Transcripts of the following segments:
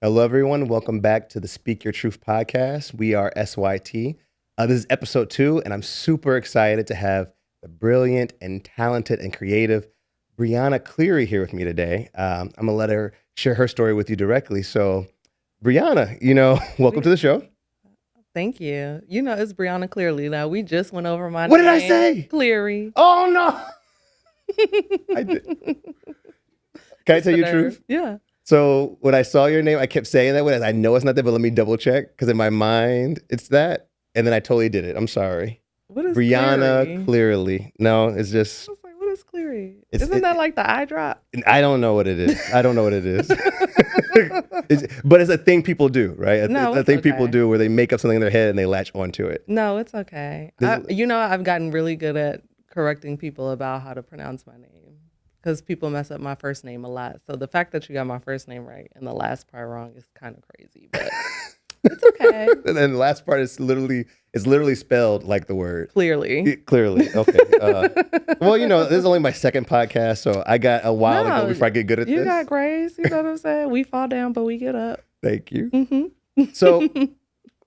Hello, everyone. Welcome back to the Speak Your Truth podcast. We are SYT. This is episode 2, and I'm super excited to have the brilliant and talented and creative Briana Clearly here with me today. I'm going to let her share her story with you directly. So, Briana, welcome to the show. Thank you. It's Briana Clearly. Now, we just went over my What did I name. say? Cleary. Oh, no. I did. Can I tell you the truth? Yeah. So when I saw your name, I kept saying that way. I know it's not that, but let me double check because in my mind it's that, and then I totally did it. I'm sorry. What is Briana Clearly. No, it's just. I was like, what is Cleary? Isn't that like the eye drop? I don't know what it is. I don't know what it is. But it's a thing people do, right? No, a thing people do where they make up something in their head and they latch onto it. No, it's okay. I've gotten really good at correcting people about how to pronounce my name. Because people mess up my first name a lot. So the fact that you got my first name right and the last part wrong is kind of crazy, but it's okay. And then the last part is literally spelled like the word. Clearly. Clearly. Okay. Well, this is only my second podcast, so I got a while to go before I get good at this. You got grace. You know what I'm saying? We fall down, but we get up. Thank you. Mm-hmm. So,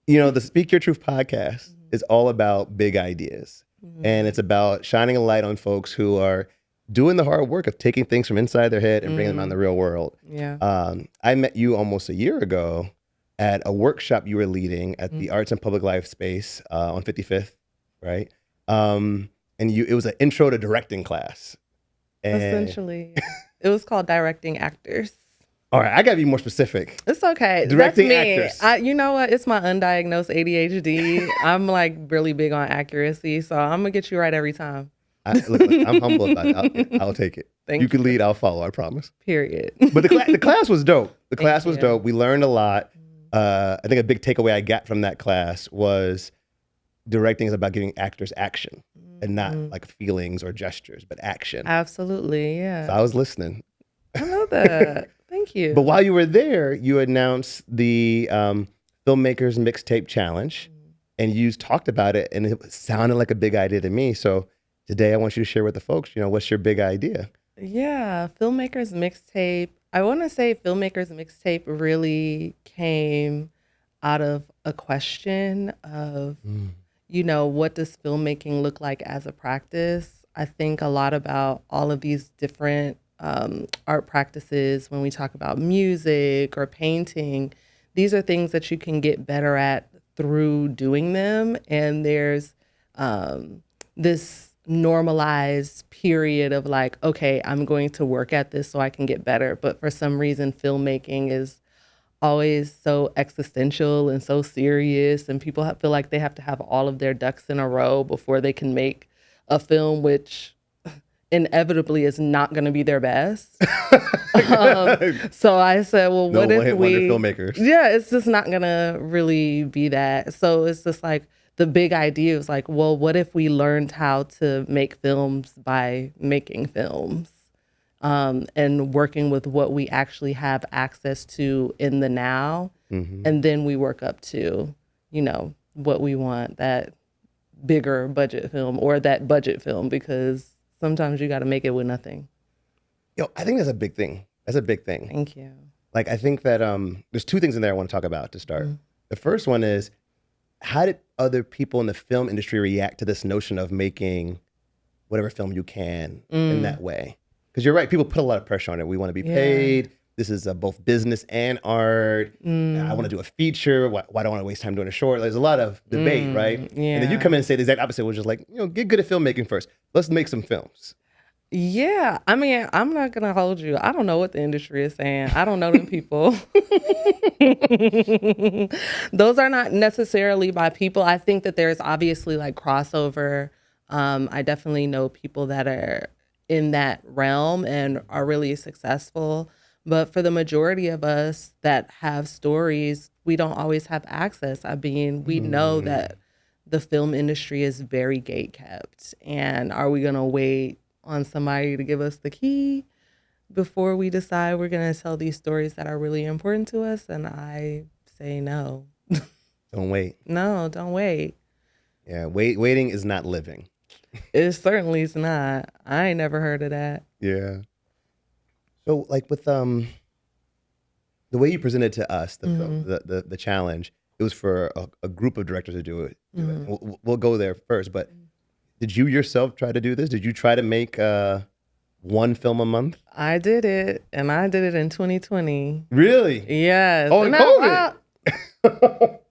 the Speak Your Truth podcast is all about big ideas. Mm-hmm. And it's about shining a light on folks who are doing the hard work of taking things from inside their head and bringing them out in the real world. Yeah. I met you almost a year ago at a workshop you were leading at the Arts and Public Life space on 55th, right? And it was an intro to directing class. And essentially, it was called Directing Actors. All right, I gotta be more specific. It's okay. Directing That's me. actors. You know what? It's my undiagnosed ADHD. I'm like really big on accuracy, so I'm gonna get you right every time. Look, I'm humble about it. I'll take it. You can lead, I'll follow, I promise. Period. But the class was dope. The class was dope. We learned a lot. I think a big takeaway I got from that class was directing is about giving actors action and not like feelings or gestures, but action. Absolutely, yeah. So I was listening. I love that. Thank you. But while you were there, you announced the Filmmakers Mixtape Challenge, and you talked about it, and it sounded like a big idea to me. So today I want you to share with the folks, what's your big idea? Yeah, Filmmakers Mixtape. I want to say Filmmakers Mixtape really came out of a question of, what does filmmaking look like as a practice? I think a lot about all of these different art practices when we talk about music or painting. These are things that you can get better at through doing them. And there's this normalized period of like, okay, I'm going to work at this so I can get better. But for some reason, filmmaking is always so existential and so serious, and people feel like they have to have all of their ducks in a row before they can make a film, which inevitably is not going to be their best. So I said, well, what if we filmmakers? Yeah, it's just not going to really be that. So it's just like, the big idea is like, well, what if we learned how to make films by making films and working with what we actually have access to in the now. And then we work up to, what we want, that bigger budget film or that budget film, because sometimes you got to make it with nothing. I think that's a big thing. That's a big thing. Thank you. Like, I think that there's two things in there I want to talk about to start. The first one is, how did other people in the film industry react to this notion of making whatever film you can in that way? Because you're right, people put a lot of pressure on it. We want to be paid. This is both business and art. I want to do a feature. Why do I want to waste time doing a short? There's a lot of debate, right? Yeah. And then you come in and say the exact opposite, which is like, get good at filmmaking first. Let's make some films. Yeah, I mean, I'm not going to hold you. I don't know what the industry is saying. I don't know them people. Those are not necessarily my people. I think that there's obviously like crossover. I definitely know people that are in that realm and are really successful. But for the majority of us that have stories, we don't always have access. I mean, we know that the film industry is very gatekept. And are we going to wait on somebody to give us the key before we decide we're going to tell these stories that are really important to us? And I say no. Don't wait. No, don't wait. Yeah, waiting is not living. It certainly is not. I ain't never heard of that. Yeah. So like with the way you presented to us the film, the challenge, it was for a group of directors to do it. We'll go there first, but did you yourself try to do this? Did you try to make one film a month? I did it, and I did it in 2020. Really? Yes. Oh, in COVID.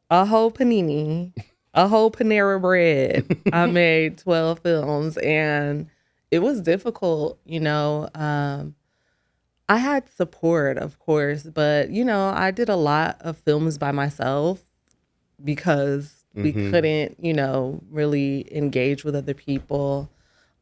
A whole panini, a whole Panera Bread. I made 12 films, and it was difficult, you know. I had support, of course, but, you know, I did a lot of films by myself because we couldn't, you know, really engage with other people.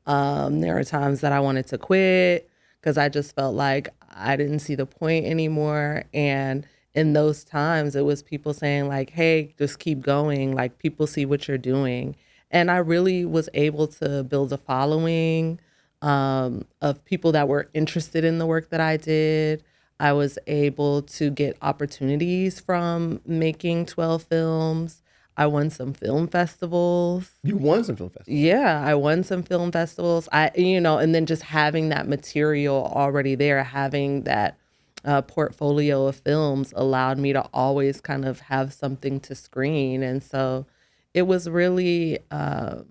There were times that I wanted to quit because I just felt like I didn't see the point anymore. And in those times, it was people saying like, hey, just keep going. Like, people see what you're doing. And I really was able to build a following of people that were interested in the work that I did. I was able to get opportunities from making 12 films. I won some film festivals. You won some film festivals? Yeah, I won some film festivals. You know, and then just having that material already there, having that portfolio of films allowed me to always kind of have something to screen. And so it was really a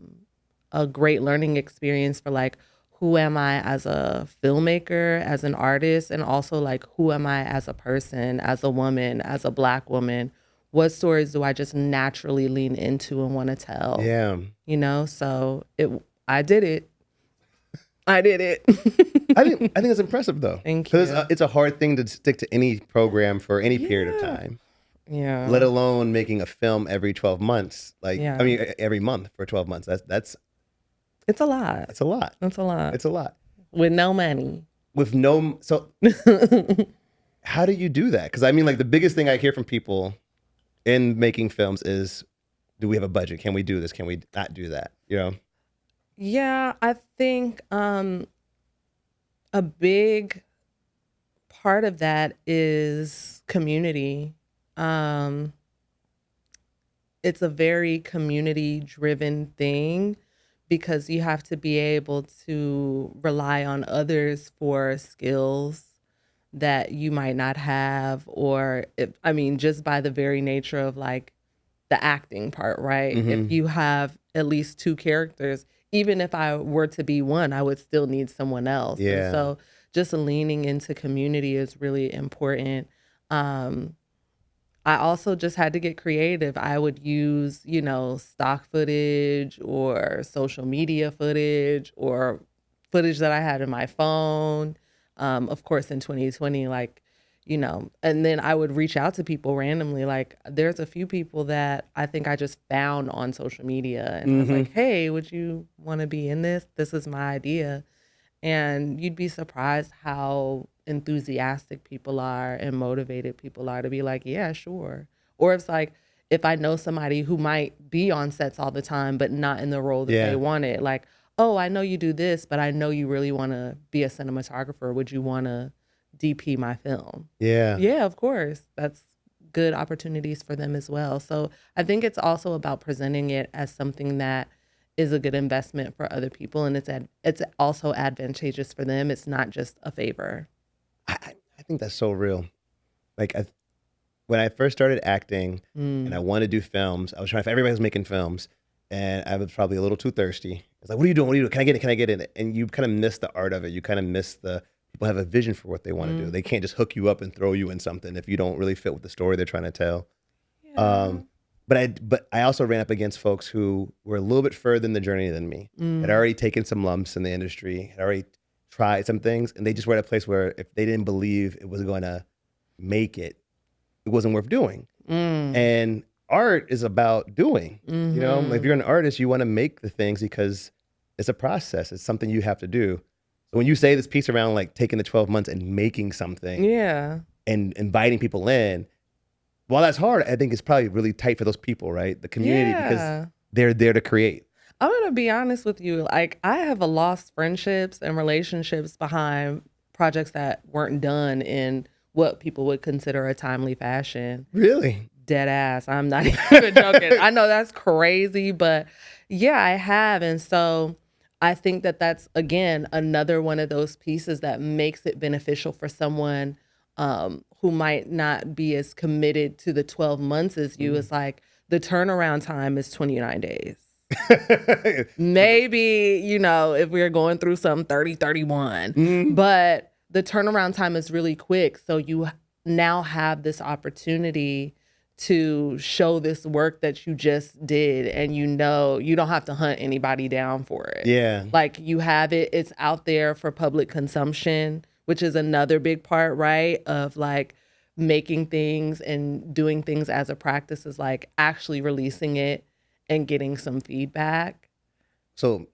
great learning experience for like, who am I as a filmmaker, as an artist, and also like, who am I as a person, as a woman, as a Black woman? What stories do I just naturally lean into and want to tell? Yeah. You know, so I did it. I did it. I think it's impressive though. Thank you. Because it's a hard thing to stick to any program for any period of time. Yeah. Let alone making a film every 12 months. Like, Yeah. I mean, every month for 12 months. That's It's a lot. a lot. It's a lot. It's a lot. With no money. With no, so how do you do that? Because I mean, like the biggest thing I hear from people in making films is, do we have a budget? Can we do this? Can we not do that? You know? Yeah, I think a big part of that is community. It's a very community-driven thing because you have to be able to rely on others for skills that you might not have, or just by the very nature of like the acting part, right? If you have at least two characters, even if I were to be one, I would still need someone else. Yeah. And so just leaning into community is really important. I also just had to get creative. I would use, you know, stock footage or social media footage or footage that I had in my phone. Of course, in 2020, like, you know, and then I would reach out to people randomly. Like, there's a few people that I think I just found on social media. And I was like, hey, would you want to be in this? This is my idea. And you'd be surprised how enthusiastic people are and motivated people are to be like, yeah, sure. Or it's like, if I know somebody who might be on sets all the time, but not in the role that they wanted, like, oh, I know you do this, but I know you really want to be a cinematographer. Would you want to DP my film? Yeah. Yeah, of course. That's good opportunities for them as well. So I think it's also about presenting it as something that is a good investment for other people, and it's also advantageous for them. It's not just a favor. I think that's so real. Like, when I first started acting and I wanted to do films, I was trying, everybody was making films, and I was probably a little too thirsty. It's like, what are you doing? What are you doing? Can I get it? Can I get it? And you kind of miss the art of it. You kind of miss people have a vision for what they want to do. They can't just hook you up and throw you in something if you don't really fit with the story they're trying to tell. Yeah. But I also ran up against folks who were a little bit further in the journey than me, had already taken some lumps in the industry, had already tried some things, and they just were at a place where if they didn't believe it was going to make it, it wasn't worth doing. And art is about doing. You know, if you're an artist, you want to make the things because it's a process. It's something you have to do. So when you say this piece around like taking the 12 months and making something, and inviting people in, while that's hard, I think it's probably really tight for those people, right? The community, because they're there to create. I'm going to be honest with you. Like, I have lost friendships and relationships behind projects that weren't done in what people would consider a timely fashion. Really? Dead ass. I'm not even joking. I know that's crazy, but yeah, I have. And so I think that that's, again, another one of those pieces that makes it beneficial for someone who might not be as committed to the 12 months as you, it's like the turnaround time is 29 days. Maybe, you know, if we're going through some 30, 31, but the turnaround time is really quick. So you now have this opportunity to show this work that you just did, and you know you don't have to hunt anybody down for it. Yeah. Like you have it, it's out there for public consumption, which is another big part, right? Of like making things and doing things as a practice is like actually releasing it and getting some feedback. So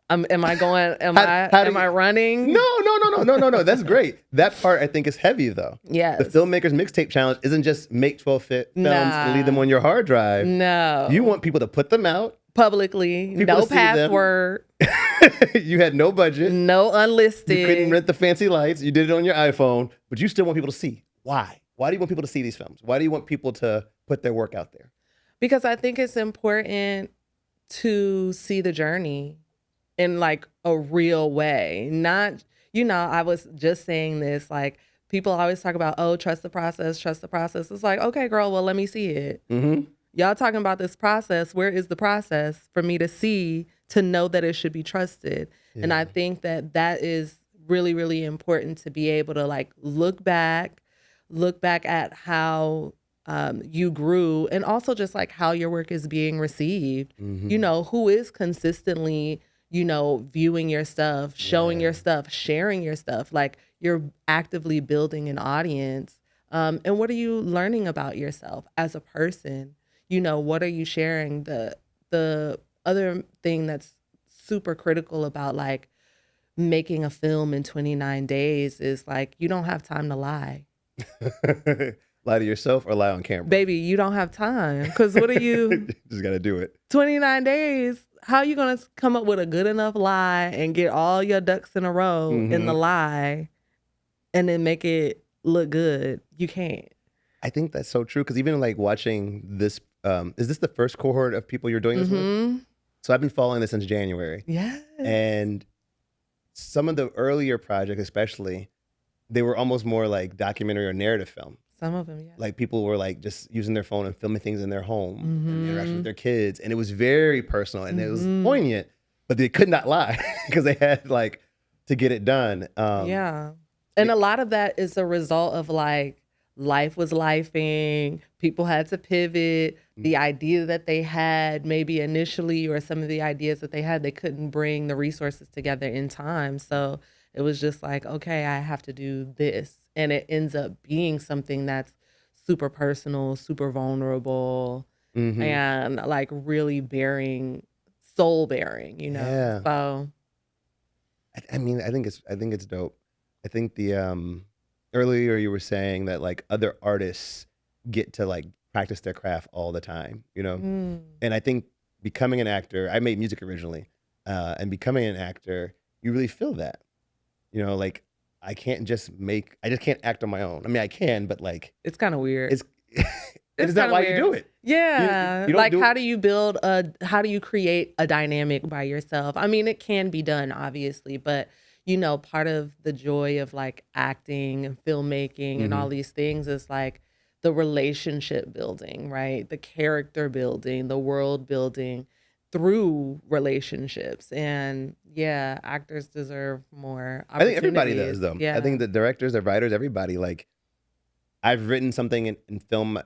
am I going, am I running? No. That's great. That part I think is heavy though. Yes. The Filmmakers Mixtape Challenge isn't just make 12 films and leave them on your hard drive. No. You want people to put them out. Publicly. No password. You had no budget. No unlisted. You couldn't rent the fancy lights. You did it on your iPhone, but you still want people to see. Why? Why do you want people to see these films? Why do you want people to put their work out there? Because I think it's important to see the journey in like a real way. Not, you know, I was just saying this, like people always talk about, oh, trust the process, trust the process. It's like, okay, girl, well, let me see it. Y'all talking about this process. Where is the process for me to see, to know that it should be trusted? Yeah. And I think that that is really, really important to be able to like look back at how you grew, and also just like how your work is being received. You know, who is consistently, you know, viewing your stuff, showing your stuff, sharing your stuff. Like you're actively building an audience. And what are you learning about yourself as a person? You know, what are you sharing? The other thing that's super critical about like making a film in 29 days is like, you don't have time to lie. Lie to yourself or lie on camera? Baby, you don't have time. Because what are you? Just got to do it. 29 days. How are you going to come up with a good enough lie and get all your ducks in a row in the lie and then make it look good? You can't. I think that's so true. Because even like watching this, is this the first cohort of people you're doing this with? So I've been following this since January. Yes. And some of the earlier projects, especially, they were almost more like documentary or narrative film. Some of them, yeah. Like people were like just using their phone and filming things in their home and interaction with their kids. And it was very personal and it was poignant, but they could not lie because they had like to get it done. Yeah. And a lot of that is a result of like life was lifing, people had to pivot, the idea that they had maybe initially, or some of the ideas that they had, they couldn't bring the resources together in time. So it was just like, okay, I have to do this. And it ends up being something that's super personal, super vulnerable, and like really soul bearing, you know? Yeah. So I mean, I think it's dope. I think the earlier you were saying that like other artists get to like practice their craft all the time, you know? And I think becoming an actor, I made music originally, and becoming an actor, you really feel that, you know, like I just can't act on my own. I mean, I can, but like it's kind of weird. It's not why you do it. Yeah. You like how do you create a dynamic by yourself? I mean, it can be done obviously, but you know, part of the joy of like acting and filmmaking and all these things is like the relationship building, right? The character building, the world building through relationships. And yeah, actors deserve more opportunities. I think everybody does though. Yeah. I think the directors, the writers, everybody, like I've written something in film,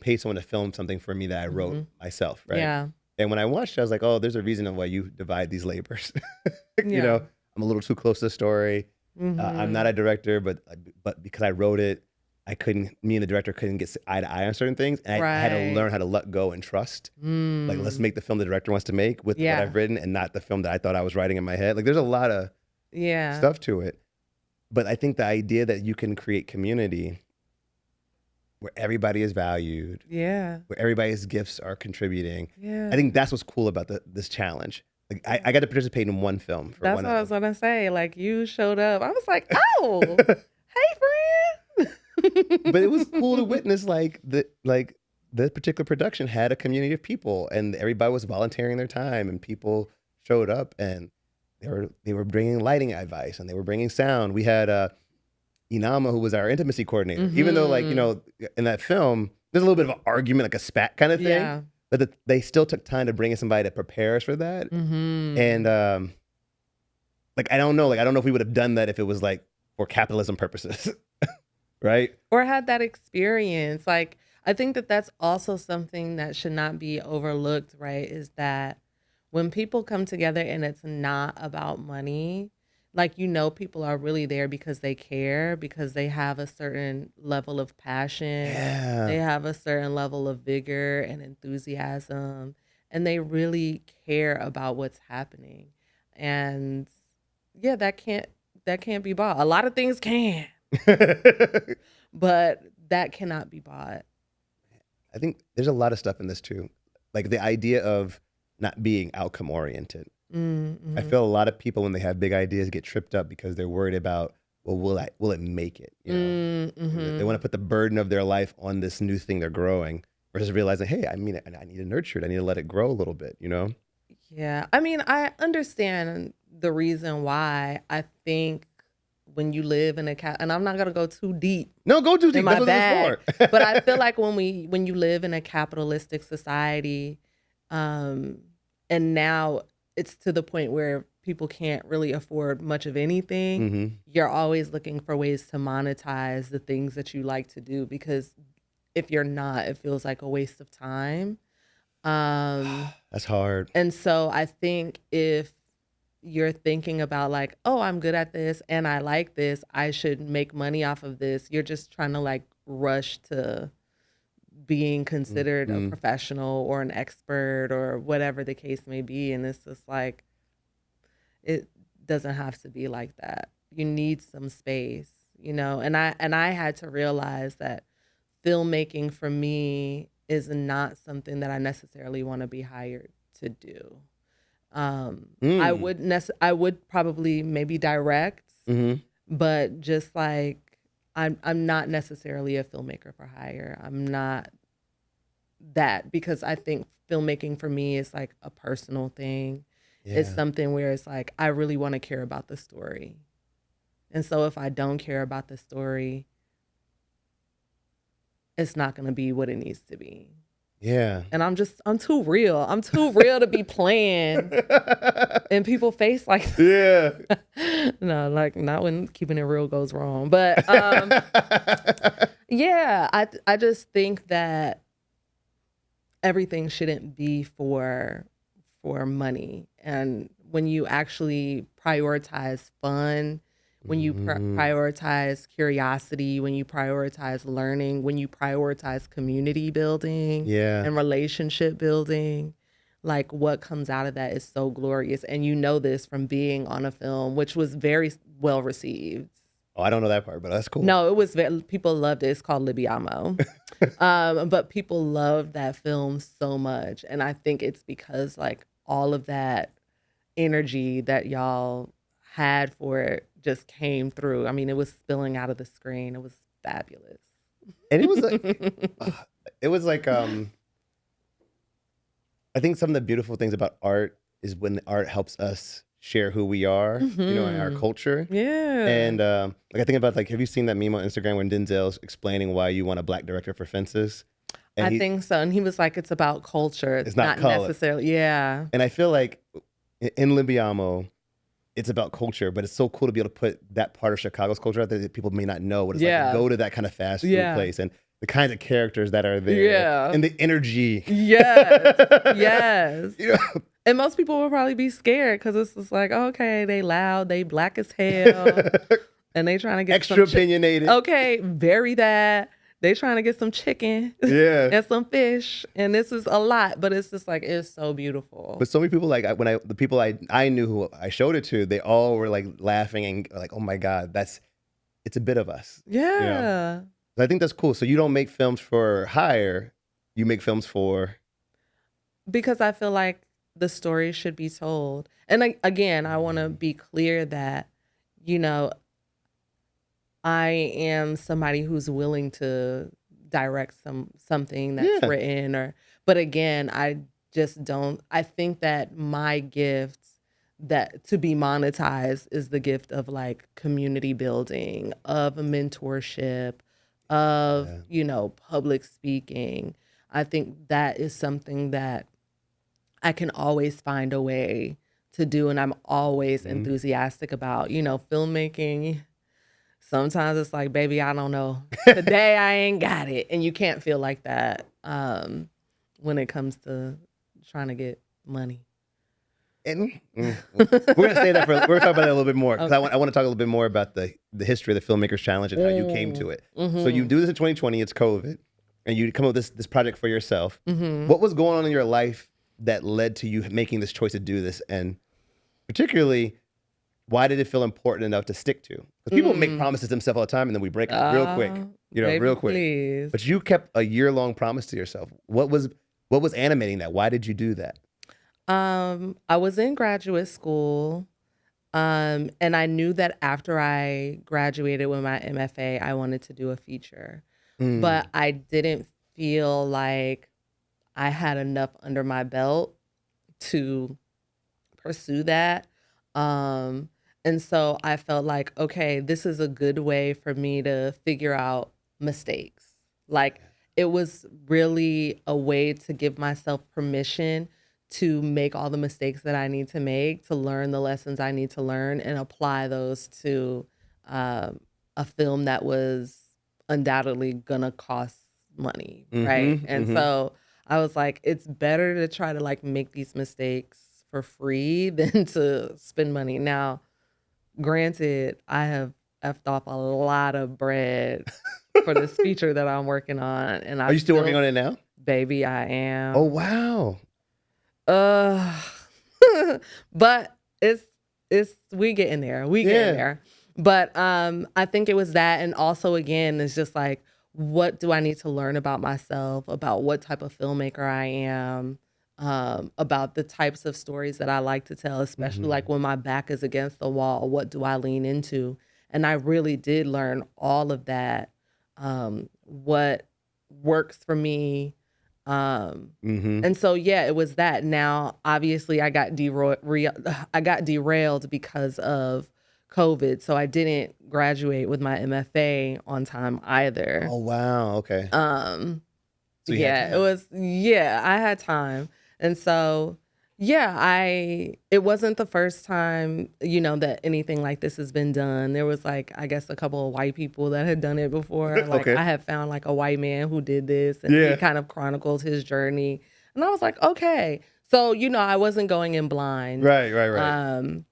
paid someone to film something for me that I wrote myself, right? Yeah. And when I watched it, I was like, oh, there's a reason why you divide these labors. You know, I'm a little too close to the story. I'm not a director, but because I wrote it, me and the director couldn't get eye to eye on certain things. And I had to learn how to let go and trust. Like, let's make the film the director wants to make with what I've written and not the film that I thought I was writing in my head. Like, there's a lot of stuff to it. But I think the idea that you can create community where everybody is valued, where everybody's gifts are contributing, I think that's what's cool about this challenge. Like, I got to participate in one film. That's what I was going to say. Like, you showed up. I was like, oh, hey, friend. But it was cool to witness like the particular production had a community of people and everybody was volunteering their time and people showed up and they were bringing lighting advice and they were bringing sound. We had Inama, who was our intimacy coordinator. Even though, like, you know, in that film, there's a little bit of an argument, like a spat kind of thing. Yeah. But they still took time to bring in somebody to prepare us for that. And like, I don't know if we would have done that if it was like for capitalism purposes, right? Or had that experience. Like, I think that that's also something that should not be overlooked, right? Is that when people come together and it's not about money, like, you know, people are really there because they care, because they have a certain level of passion. Yeah. They have a certain level of vigor and enthusiasm, and they really care about what's happening. And yeah, that can't be bought. A lot of things can, but that cannot be bought. I think there's a lot of stuff in this too. Like the idea of not being outcome oriented. I feel a lot of people when they have big ideas get tripped up because they're worried about, well, will it make it? You know? They want to put the burden of their life on this new thing they're growing versus realizing, hey, I mean, I need to nurture it. I need to let it grow a little bit, you know? Yeah. I mean, I understand the reason why. I think when you live in and I'm not going to go too deep. No, go too deep. In my bag. But I feel like when you live in a capitalistic society, and now it's to the point where people can't really afford much of anything, you're always looking for ways to monetize the things that you like to do, because if you're not, it feels like a waste of time. That's hard. And so I think if you're thinking about like, oh, I'm good at this and I like this, I should make money off of this, you're just trying to like rush to being considered a professional or an expert or whatever the case may be. And it's just like, it doesn't have to be like that. You need some space, you know? And I had to realize that filmmaking for me is not something that I necessarily want to be hired to do. I would probably maybe direct, but just like, I'm not necessarily a filmmaker for hire. I'm not that, because I think filmmaking for me is like a personal thing. Yeah. It's something where it's like, I really want to care about the story. And so if I don't care about the story, it's not going to be what it needs to be. Yeah. And I'm too real. I'm too real to be playing in people's face like that. Yeah. No, like not when keeping it real goes wrong. But yeah, I just think that everything shouldn't be for money. And when you actually prioritize fun, when you prioritize curiosity, when you prioritize learning, when you prioritize community building and relationship building, like what comes out of that is so glorious. And you know this from being on a film, which was very well received. Oh, I don't know that part, but that's cool. No, it was people loved it. It's called Libiamo. But people loved that film so much. And I think it's because like all of that energy that y'all had for it just came through. I mean, it was spilling out of the screen. It was fabulous. And it was like, I think some of the beautiful things about art is when the art helps us share who we are, you know, in our culture. Yeah. And like I think about like, have you seen that meme on Instagram when Denzel's explaining why you want a black director for Fences? And I think so. And he was like, it's about culture. It's not necessarily. Yeah. And I feel like in Libiamo, it's about culture, but it's so cool to be able to put that part of Chicago's culture out there that people may not know what it's like to go to that kind of fast food place and the kinds of characters that are there and the energy. Yes. Yes. You know? And most people will probably be scared because it's just like, okay, they loud, they black as hell, and they trying to get extra opinionated. Okay, bury that. They trying to get some chicken and some fish, and this is a lot, but it's just like, it's so beautiful. But so many people, like the people I knew who I showed it to, they all were like laughing and like, oh my God, it's a bit of us. Yeah. You know? I think that's cool. So you don't make films for hire, you make films for? Because I feel like the story should be told. And like, again, I want to be clear that, you know, I am somebody who's willing to direct something that's written but again, I just don't, I think that my gift that to be monetized is the gift of like community building, of mentorship, of, public speaking. I think that is something that I can always find a way to do. And I'm always enthusiastic about, filmmaking. Sometimes it's like, baby, I don't know. Today I ain't got it. And you can't feel like that when it comes to trying to get money. And we're gonna say that we're gonna talk about that a little bit more because I want to talk a little bit more about the history of the Filmmakers Challenge and how you came to it. So you do this in 2020. It's COVID, and you come up with this project for yourself. What was going on in your life that led to you making this choice to do this, and particularly, why did it feel important enough to stick to? Because people make promises to themselves all the time, and then we break them real quick. Baby, real quick. Please. But you kept a year-long promise to yourself. What was animating that? Why did you do that? I was in graduate school, and I knew that after I graduated with my MFA, I wanted to do a feature, but I didn't feel like I had enough under my belt to pursue that. And so I felt like, okay, this is a good way for me to figure out mistakes. Like, it was really a way to give myself permission to make all the mistakes that I need to make, to learn the lessons I need to learn, and apply those to a film that was undoubtedly gonna cost money, right? And so I was like, it's better to try to like make these mistakes for free than to spend money. Now, granted, I have effed off a lot of bread for this feature that I'm working on, and Are you still working on it now? Baby, I am. Oh wow. But it's we getting there. We getting there. But I think it was that, and also again, it's just like, what do I need to learn about myself, about what type of filmmaker I am, about the types of stories that I like to tell, especially like when my back is against the wall, what do I lean into? And I really did learn all of that, what works for me. And so, yeah, it was that. Now, obviously, I got derailed because of COVID, so I didn't graduate with my MFA on time either. Oh wow, okay. I had time. And so, it wasn't the first time, that anything like this has been done. There was like, I guess, a couple of white people that had done it before. Like, I had found like a white man who did this, and he kind of chronicled his journey. And I was like, okay. So, I wasn't going in blind. Right.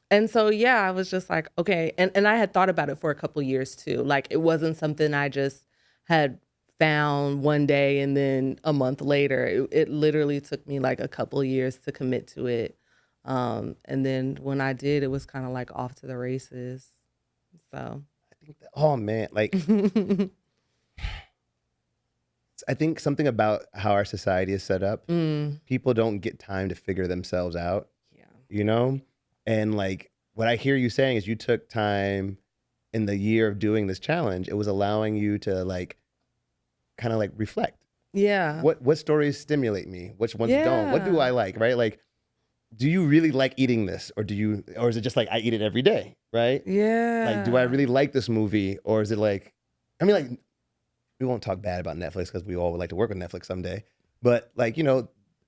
And so, I was just like, okay. And I had thought about it for a couple of years too. Like, it wasn't something I just had found one day and then a month later. It literally took me like a couple of years to commit to it. And then when I did, it was kind of like off to the races. So. Oh man, like I think something about how our society is set up, people don't get time to figure themselves out. Yeah. And like what I hear you saying is you took time in the year of doing this challenge. It was allowing you to like kind of like reflect. Yeah. What stories stimulate me? Which ones don't? What do I like? Right? Like, do you really like eating this, or is it just like I eat it every day? Right? Yeah. Like, do I really like this movie, or is it like, I mean, like, we won't talk bad about Netflix because we all would like to work with Netflix someday. But like,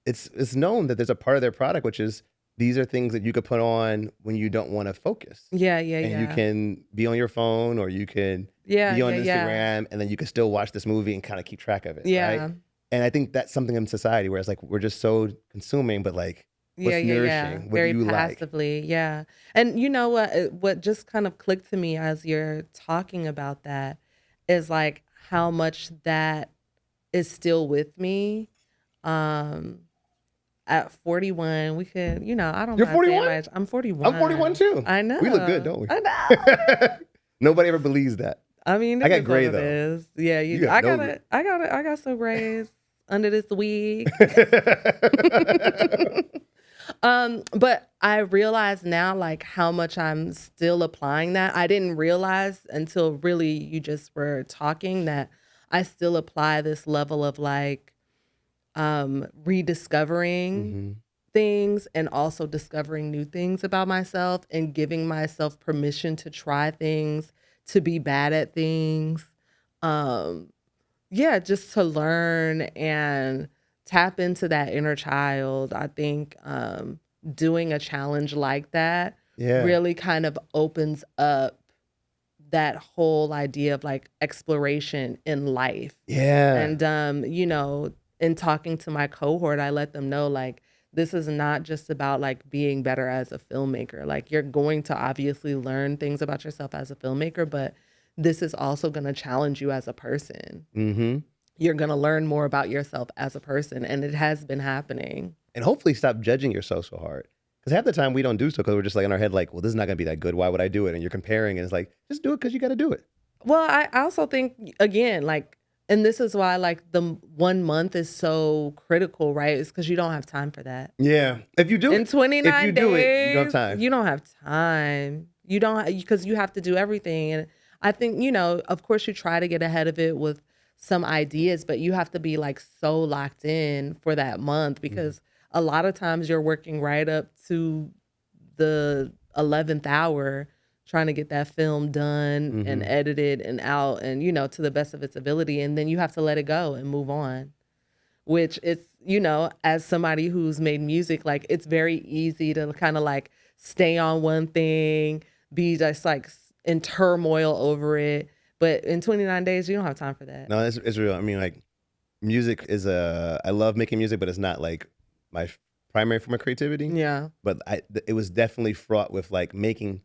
it's known that there's a part of their product which is these are things that you could put on when you don't want to focus. Yeah. And you can be on your phone, or you can be on Instagram, and then you can still watch this movie and kind of keep track of it. Yeah. Right? And I think that's something in society where it's like we're just so consuming, but like what's nourishing? What Very do you passively, like? yeah. And you know what just kind of clicked to me as you're talking about that is like how much that is still with me. At 41, we could, I don't. You're 41? Much. I'm 41. I'm 41 too. I know. We look good, don't we? I know. Nobody ever believes that. I mean, I got gray though. Yeah, I got some grays under this wig. But I realize now like how much I'm still applying that. I didn't realize until really you just were talking that I still apply this level of like rediscovering things and also discovering new things about myself and giving myself permission to try things, to be bad at things. Yeah, just to learn and tap into that inner child. I think doing a challenge like that really kind of opens up that whole idea of like exploration in life. Yeah. And you know, in talking to my cohort, I let them know like this is not just about like being better as a filmmaker. Like you're going to obviously learn things about yourself as a filmmaker, but this is also going to challenge you as a person. Mm-hmm. You're going to learn more about yourself as a person, and it has been happening. And hopefully stop judging yourself so hard. Because half the time we don't do so because we're just like in our head like, well, this is not going to be that good. Why would I do it? And you're comparing, and it's like, just do it because you got to do it. Well, I also think, again, like, and this is why like the 1 month is so critical, right? It's because you don't have time for that. Yeah. If you do in 29 if you days, do it, you don't have time. You don't have time. You don't, because you have to do everything. And I think, you know, of course you try to get ahead of it with some ideas, but you have to be like so locked in for that month because a lot of times you're working right up to the 11th hour trying to get that film done and edited and out and, you know, to the best of its ability. And then you have to let it go and move on, which it's, you know, as somebody who's made music, like it's very easy to kind of like stay on one thing, be just like in turmoil over it. But in 29 days, you don't have time for that. No, it's real. I mean, like music is I love making music, but it's not like my primary form of creativity. Yeah. But it was definitely fraught with like making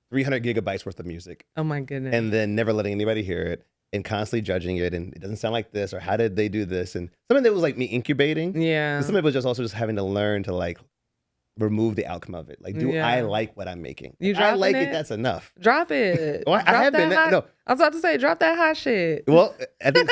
300 gigabytes worth of music. Oh my goodness. And then never letting anybody hear it and constantly judging it. And it doesn't sound like this, or how did they do this? And some of it was like me incubating. Yeah. And some of it was just also just having to learn to like remove the outcome of it. Like, do I like what I'm making? You if I like it? it, that's enough. Drop it. Well, I have been. No. I was about to say, drop that hot shit. Well, I think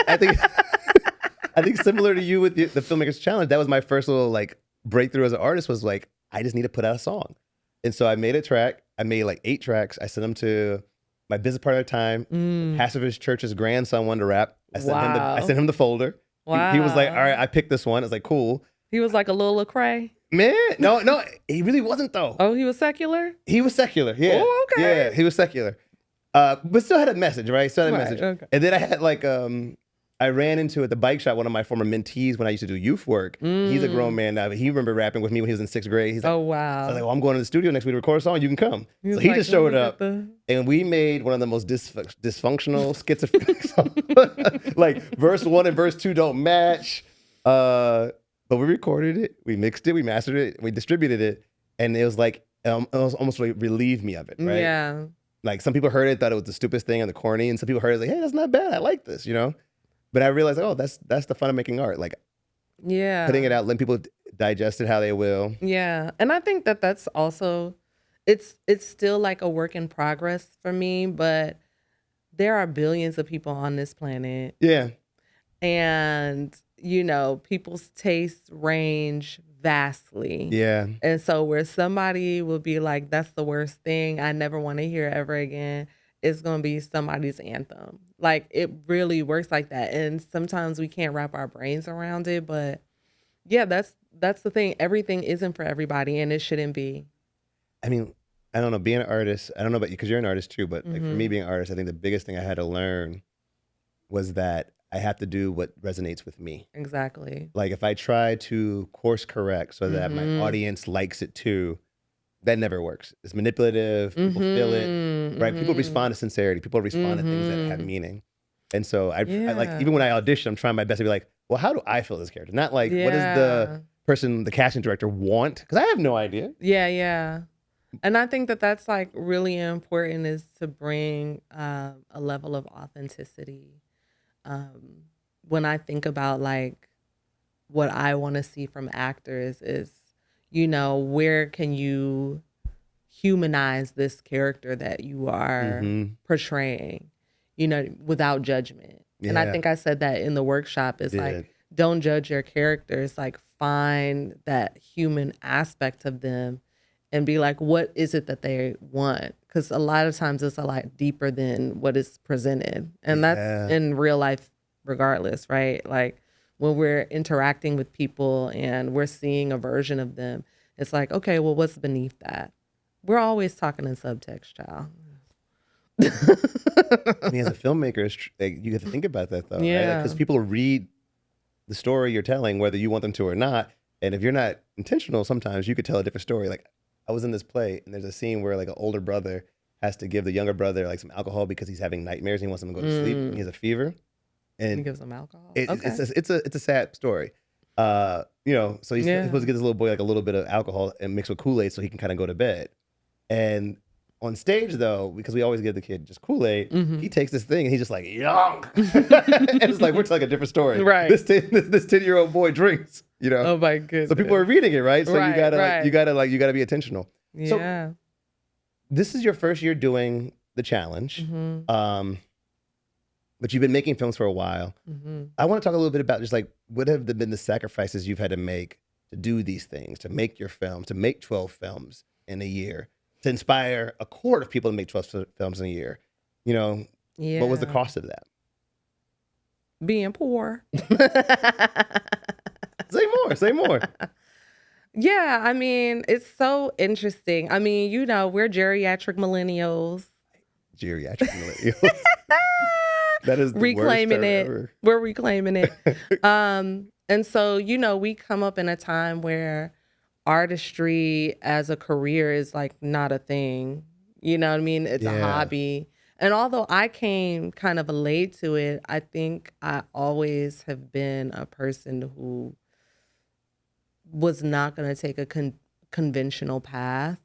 I think similar to you with the Filmmakers Challenge, that was my first little like breakthrough as an artist, was like, I just need to put out a song. And so I made a track. I made like 8 tracks. I sent them to my business partner at the time, pastor of his church's grandson wanted to rap. I sent him the folder. Wow. He was like, all right, I picked this one. I was like, cool. He was like a little Lecrae. Man, no, he really wasn't though. Oh, he was secular? He was secular, yeah. Oh, okay. Yeah, he was secular. But still had a message, right? Still had a message. Okay. And then I had like, I ran into at the bike shop one of my former mentees when I used to do youth work. He's a grown man now, but he remembered rapping with me when he was in 6th grade. He's like, oh, wow. So I was like, well, I'm going to the studio next week to record a song. You can come. So he like, just showed up, and we made one of the most dysfunctional schizophrenic songs. Like verse 1 and verse 2 don't match. But we recorded it, we mixed it, we mastered it, we distributed it, and it was like, it was almost like relieved me of it, right? Yeah. Like some people heard it, thought it was the stupidest thing and the corny, and some people heard it like, hey, that's not bad, I like this, you know? But I realized, oh, that's the fun of making art, like putting it out, letting people digest it how they will. Yeah, and I think that that's also, it's still like a work in progress for me, but there are billions of people on this planet. Yeah. And you know, people's tastes range vastly. Yeah. And so where somebody will be like, that's the worst thing, I never want to hear ever again, it's going to be somebody's anthem. Like, it really works like that. And sometimes we can't wrap our brains around it. But yeah, that's the thing. Everything isn't for everybody, and it shouldn't be. I mean, I don't know, being an artist, I don't know about you, because you're an artist too, but like for me being an artist, I think the biggest thing I had to learn was that I have to do what resonates with me. Exactly. Like if I try to course correct so that my audience likes it too, that never works. It's manipulative, people feel it, right? People respond to sincerity, people respond to things that have meaning. And so I like, even when I audition, I'm trying my best to be like, well, how do I feel this character? Not like, what does the person, the casting director want? Because I have no idea. Yeah. And I think that that's like really important, is to bring a level of authenticity. When I think about like what I want to see from actors is, you know, where can you humanize this character that you are portraying, you know, without judgment. And I think I said that in the workshop. It's like, don't judge your characters, like find that human aspect of them and be like, what is it that they want? Because a lot of times it's a lot deeper than what is presented. And that's in real life regardless, right? Like when we're interacting with people and we're seeing a version of them, it's like, okay, well, what's beneath that? We're always talking in subtext, child. I mean, as a filmmaker, you have to think about that though, right? Yeah. Because people read the story you're telling, whether you want them to or not. And if you're not intentional, sometimes you could tell a different story. Like, I was in this play, and there's a scene where like an older brother has to give the younger brother like some alcohol because he's having nightmares and he wants him to go to sleep. And he has a fever, and He gives him alcohol. it's a sad story. So he's supposed to give this little boy like a little bit of alcohol and mixed with Kool-Aid so he can kind of go to bed. And on stage, though, because we always give the kid just Kool-Aid, he takes this thing and he's just like, yonk. And it's like, we're telling a different story. Right. This 10-year-old boy drinks, Oh my goodness. So people are reading it, right? So Right, you gotta be intentional. Yeah. So this is your first year doing the challenge. But you've been making films for a while. I want to talk a little bit about just like, what have been the sacrifices you've had to make to do these things, to make your film, to make 12 films in a year, to inspire a cohort of people to make 12 films in a year. What was the cost of that? Being poor. Say more. Yeah, I mean, it's so interesting. I mean, we're geriatric millennials. Geriatric millennials. That is the reclaiming worst it. term ever. We're reclaiming it. And so, we come up in a time where artistry as a career is like not a thing. You know what I mean? It's a hobby. And although I came kind of late to it, I think I always have been a person who was not going to take a conventional path.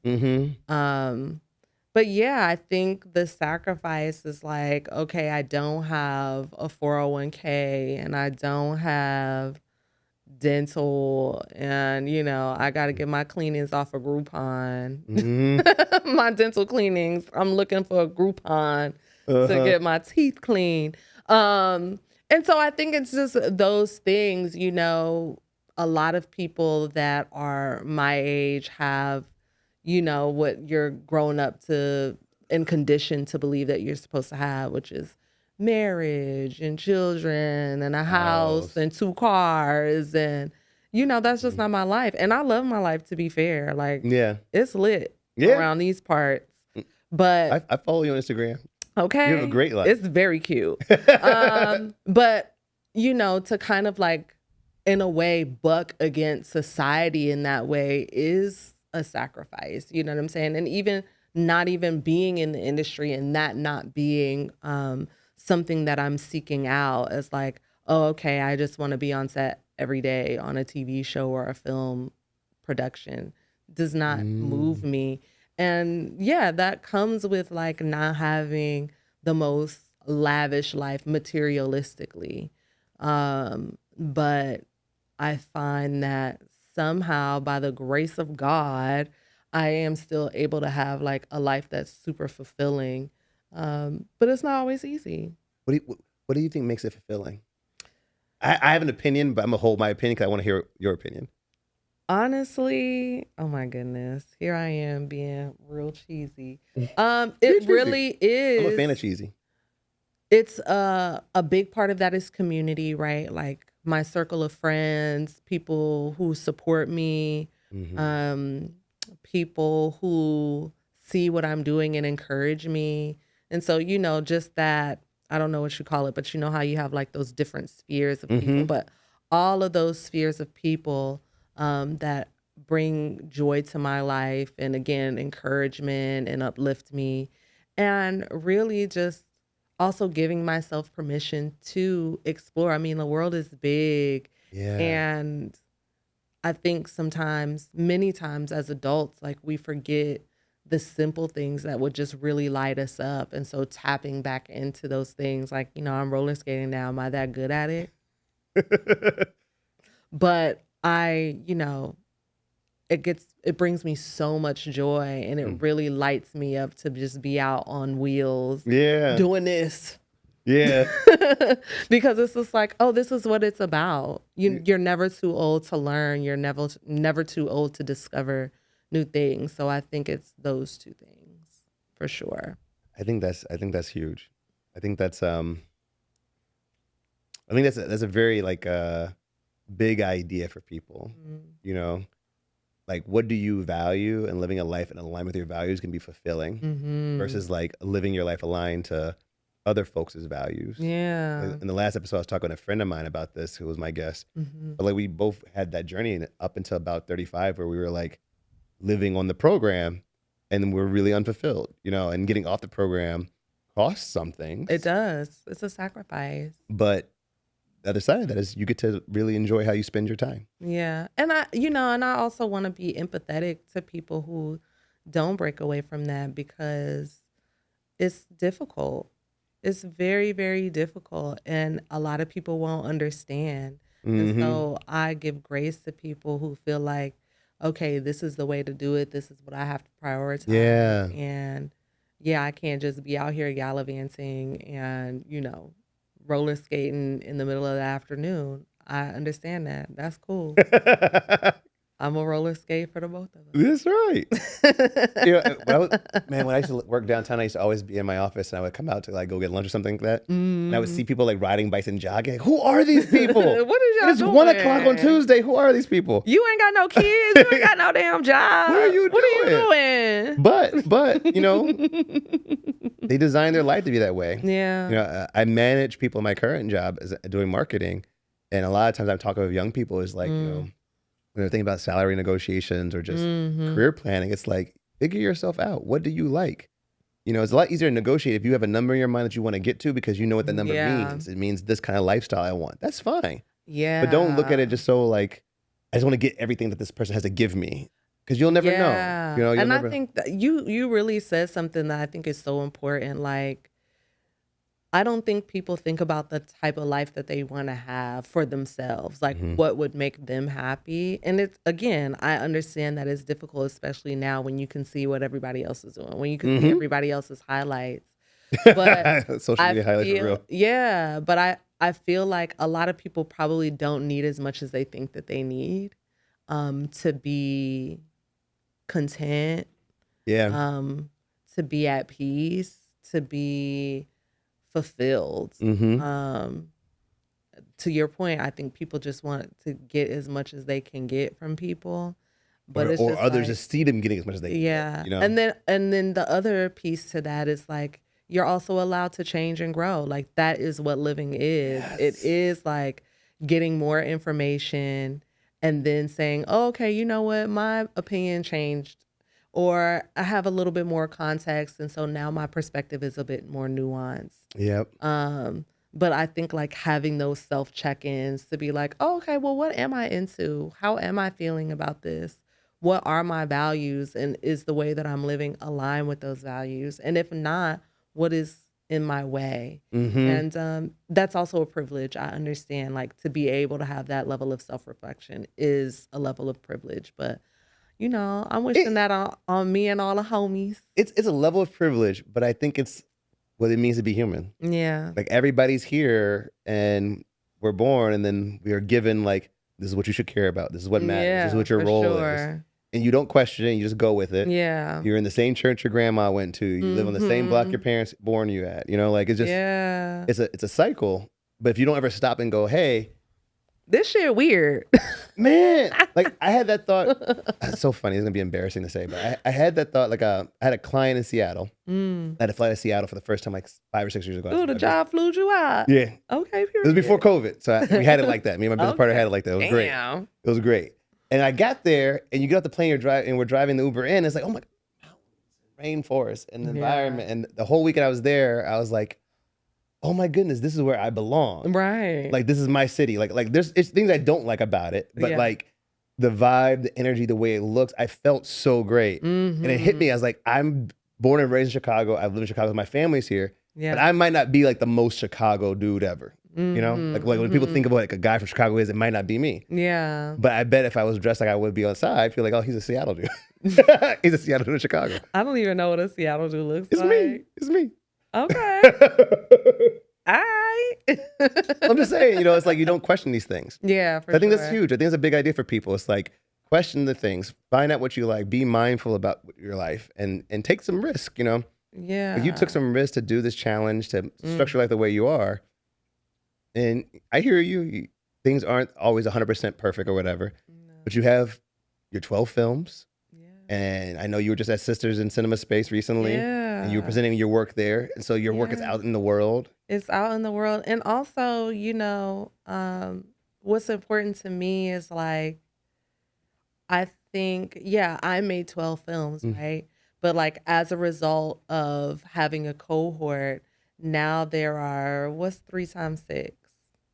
But yeah, I think the sacrifice is like, okay, I don't have a 401k and I don't have dental, and I got to get my cleanings off of Groupon. My dental cleanings, I'm looking for a Groupon to get my teeth cleaned. And so I think it's just those things. A lot of people that are my age have what you're grown up to and conditioned to believe that you're supposed to have, which is marriage and children and a house and 2 cars. And, that's just not my life. And I love my life, to be fair. Like, it's lit around these parts. But I follow you on Instagram. Okay. You have a great life. It's very cute. But, to kind of like, in a way, buck against society in that way is a sacrifice. You know what I'm saying? And even not even being in the industry and that not being something that I'm seeking out as like, oh, okay, I just want to be on set every day on a TV show or a film production does not move me. And yeah, that comes with like not having the most lavish life materialistically. But I find that somehow by the grace of God, I am still able to have like a life that's super fulfilling. But it's not always easy. What do you think makes it fulfilling? I have an opinion, but I'm gonna hold my opinion because I want to hear your opinion. Honestly, oh my goodness, here I am being real cheesy. It really is. I'm a fan of cheesy. It's a big part of that is community, right? Like my circle of friends, people who support me, people who see what I'm doing and encourage me. And so, just that, I don't know what you call it, but you know how you have like those different spheres of people, but all of those spheres of people that bring joy to my life and again, encouragement and uplift me, and really just also giving myself permission to explore. I mean, the world is big. Yeah. And I think sometimes, many times as adults, like we forget the simple things that would just really light us up. And so tapping back into those things, like, I'm roller skating now. Am I that good at it? But it brings me so much joy, and it really lights me up to just be out on wheels doing this. Yeah. Because it's just like, oh, this is what it's about. You're never too old to learn. You're never too old to discover new things. So I think it's those two things for sure. I think that's huge. I think that's a very like big idea for people, you know? Like, what do you value? And living a life in alignment with your values can be fulfilling versus like living your life aligned to other folks' values. Yeah. In the last episode, I was talking to a friend of mine about this, who was my guest. But like, we both had that journey up until about 35, where we were like living on the program, and then we're really unfulfilled, you know. And getting off the program costs something. It does. It's a sacrifice. But the other side of that is you get to really enjoy how you spend your time. Yeah. And I also want to be empathetic to people who don't break away from that, because it's difficult. It's very, very difficult. And a lot of people won't understand. And so I give grace to people who feel like, okay, this is the way to do it. This is what I have to prioritize. Yeah. And yeah, I can't just be out here gallivanting and, roller skating in the middle of the afternoon. I understand that. That's cool. I'm a roller skate for the both of us. That's right. When I used to work downtown, I used to always be in my office, and I would come out to like go get lunch or something like that. And I would see people like riding bikes and jogging. Like, who are these people? What is y'all It's doing? 1 o'clock on Tuesday. Who are these people? You ain't got no kids. You ain't got no damn job. What are you What are you doing? But they designed their life to be that way. Yeah. I manage people in my current job as doing marketing, and a lot of times I'm talking with young people is like, when they're thinking about salary negotiations or just career planning, it's like, figure yourself out. What do you like? It's a lot easier to negotiate if you have a number in your mind that you want to get to, because you know what that number means. It means this kind of lifestyle I want. That's fine. Yeah. But don't look at it just so like, I just want to get everything that this person has to give me, because you'll never know. And I think that you really said something that I think is so important. Like, I don't think people think about the type of life that they want to have for themselves, like what would make them happy. And it's, again, I understand that it's difficult, especially now when you can see what everybody else is doing, when you can see everybody else's highlights. But social media highlights are real. Yeah, but I feel like a lot of people probably don't need as much as they think that they need to be content, to be at peace, to be fulfilled. To your point, I think people just want to get as much as they can get from people, but it's just others like, just see them getting as much as they can get, and then the other piece to that is like, you're also allowed to change and grow. Like, that is what living is. It is like getting more information and then saying, oh, okay, you know what, my opinion changed, or I have a little bit more context, and so now my perspective is a bit more nuanced. Yep. But I think like having those self check-ins to be like, oh, okay, well, what am I into? How am I feeling about this? What are my values? And is the way that I'm living aligned with those values? And if not, what is in my way? And that's also a privilege. I understand, like, to be able to have that level of self-reflection is a level of privilege. But I'm wishing that on me and all the homies. It's a level of privilege, but I think it's what it means to be human. Yeah. Like, everybody's here, and we're born, and then we are given, like, this is what you should care about. This is what matters. This is what your role is. And you don't question it. You just go with it. Yeah. You're in the same church your grandma went to. You live on the same block your parents born you at. Like, it's just, it's a cycle. But if you don't ever stop and go, hey, this shit weird. Man, like, I had that thought. It's so funny. It's going to be embarrassing to say, but I had that thought. Like, I had a client in Seattle. I had to fly to Seattle for the first time like 5 or 6 years ago. Ooh, the job flew you out. Yeah. Okay, period. It was before COVID. So we had it like that. Me and my business partner had it like that. It was great. It was great. And I got there, and you get off the plane, and we're driving the Uber in. It's like, oh my, rainforest and the environment. And the whole weekend I was there, I was like, oh my goodness, this is where I belong. Right. Like, this is my city. Like it's things I don't like about it, but like the vibe, the energy, the way it looks, I felt so great. And it hit me. I was like, I'm born and raised in Chicago. I've lived in Chicago. My family's here. But I might not be like the most Chicago dude ever. Like when people think about like a guy from Chicago it might not be me. Yeah. But I bet if I was dressed like I would be on side, I'd feel like, oh, he's a Seattle dude. He's a Seattle dude in Chicago. I don't even know what a Seattle dude looks like. It's me. Okay. All right. I'm just saying, it's like you don't question these things. Yeah, I think that's huge. I think it's a big idea for people. It's like, question the things, find out what you like, be mindful about your life, and take some risk, Yeah. Like, you took some risk to do this challenge, to structure life the way you are. And I hear you. things aren't always 100% perfect or whatever, No. but you have your 12 films. Yeah. And I know you were just at Sisters in Cinema Space recently. And you were Yeah. presenting your work there. And so your work is Yeah. out in the world. It's out in the world. And also, what's important to me is like, I think, yeah, I made 12 films, right? But like as a result of having a cohort, now there are, what's 3 times 6?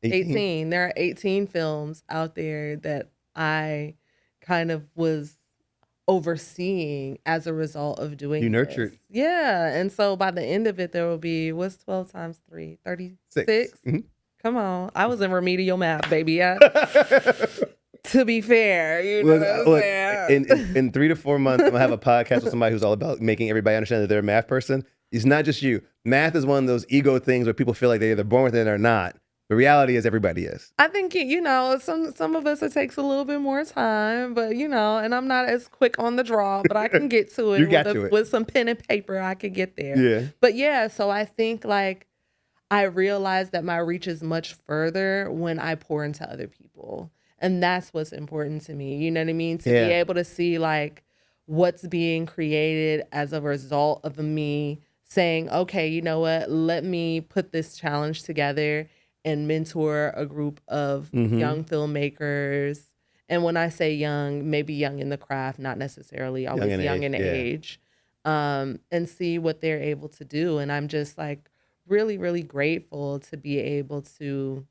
18. There are 18 films out there that I kind of was overseeing as a result of doing You this. nurtured. Yeah. And so by the end of it, there will be, what's 12 times 3? 36? Come on. I was in remedial math, baby. To be fair, you know what I'm saying? In 3 to 4 months, I'm going to have a podcast with somebody who's all about making everybody understand that they're a math person. It's not just you. Math is one of those ego things where people feel like they're either born with it or not. The reality is everybody is. I think, some of us, it takes a little bit more time, but, and I'm not as quick on the draw, but I can get to it. With some pen and paper, I can get there. Yeah. But yeah, so I think like I realized that my reach is much further when I pour into other people. And that's what's important to me. You know what I mean? To be able to see like what's being created as a result of me saying, okay, you know what? Let me put this challenge together and mentor a group of young filmmakers. And when I say young, maybe young in the craft, not necessarily always young in age. And see what they're able to do. And I'm just like really, really grateful to be able to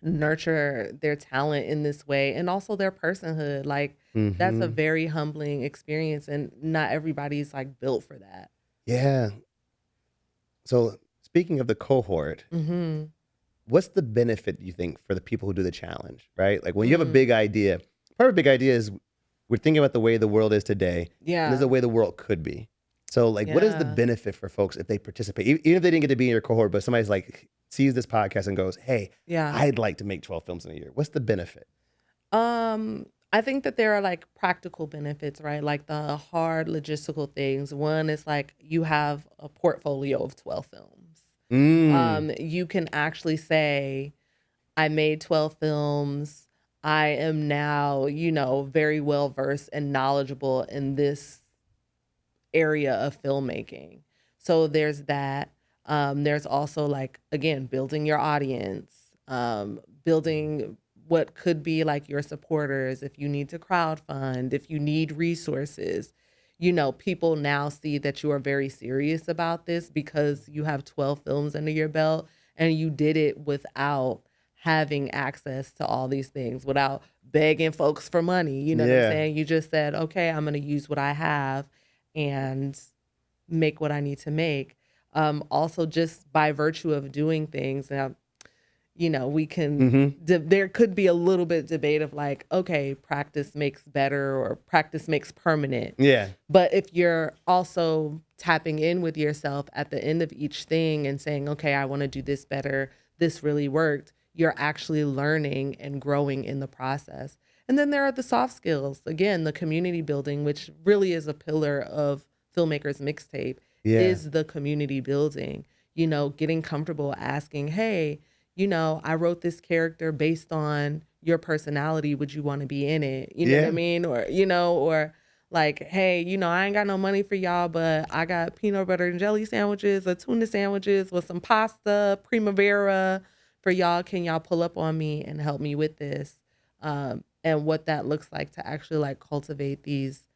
nurture their talent in this way and also their personhood. Like that's a very humbling experience, and not everybody's like built for that. Yeah. So speaking of the cohort, what's the benefit, you think, for the people who do the challenge, right? Like when you have a big idea, part of a big idea is we're thinking about the way the world is today. Yeah. And there's a way the world could be. So like, what is the benefit for folks if they participate? Even if they didn't get to be in your cohort, but somebody's like sees this podcast and goes, hey, I'd like to make 12 films in a year. What's the benefit? I think that there are like practical benefits, right? Like the hard logistical things. One is like you have a portfolio of 12 films. You can actually say, I made 12 films. I am now, very well versed and knowledgeable in this area of filmmaking. So there's that. There's also like, again, building your audience, building what could be like your supporters. If you need to crowdfund, if you need resources, people now see that you are very serious about this because you have 12 films under your belt and you did it without having access to all these things, without begging folks for money. You know what I'm saying? You just said, okay, I'm going to use what I have and make what I need to make. Also, just by virtue of doing things, now, we can, there could be a little bit of debate of like, okay, practice makes better or practice makes permanent. Yeah. But if you're also tapping in with yourself at the end of each thing and saying, okay, I want to do this better, this really worked, you're actually learning and growing in the process. And then there are the soft skills. Again, the community building, which really is a pillar of Filmmakers Mixtape, is the community building. Getting comfortable asking, hey, I wrote this character based on your personality. Would you want to be in it? You know what I mean? Or, or like, hey, I ain't got no money for y'all, but I got peanut butter and jelly sandwiches or tuna sandwiches with some pasta, primavera for y'all. Can y'all pull up on me and help me with this? And what that looks like to actually like cultivate these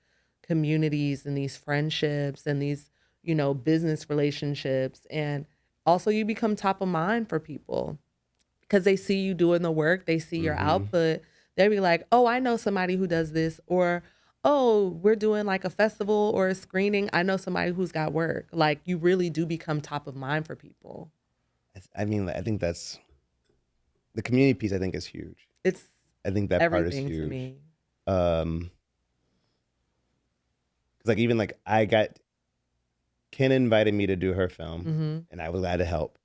communities and these friendships and these, business relationships. And also you become top of mind for people because they see you doing the work. They see your output. They'll be like, oh, I know somebody who does this, or, oh, we're doing like a festival or a screening. I know somebody who's got work. Like you really do become top of mind for people. I think that's the community piece. I think is huge. I think that part is huge to me. Because like even like Ken invited me to do her film, and I was glad to help.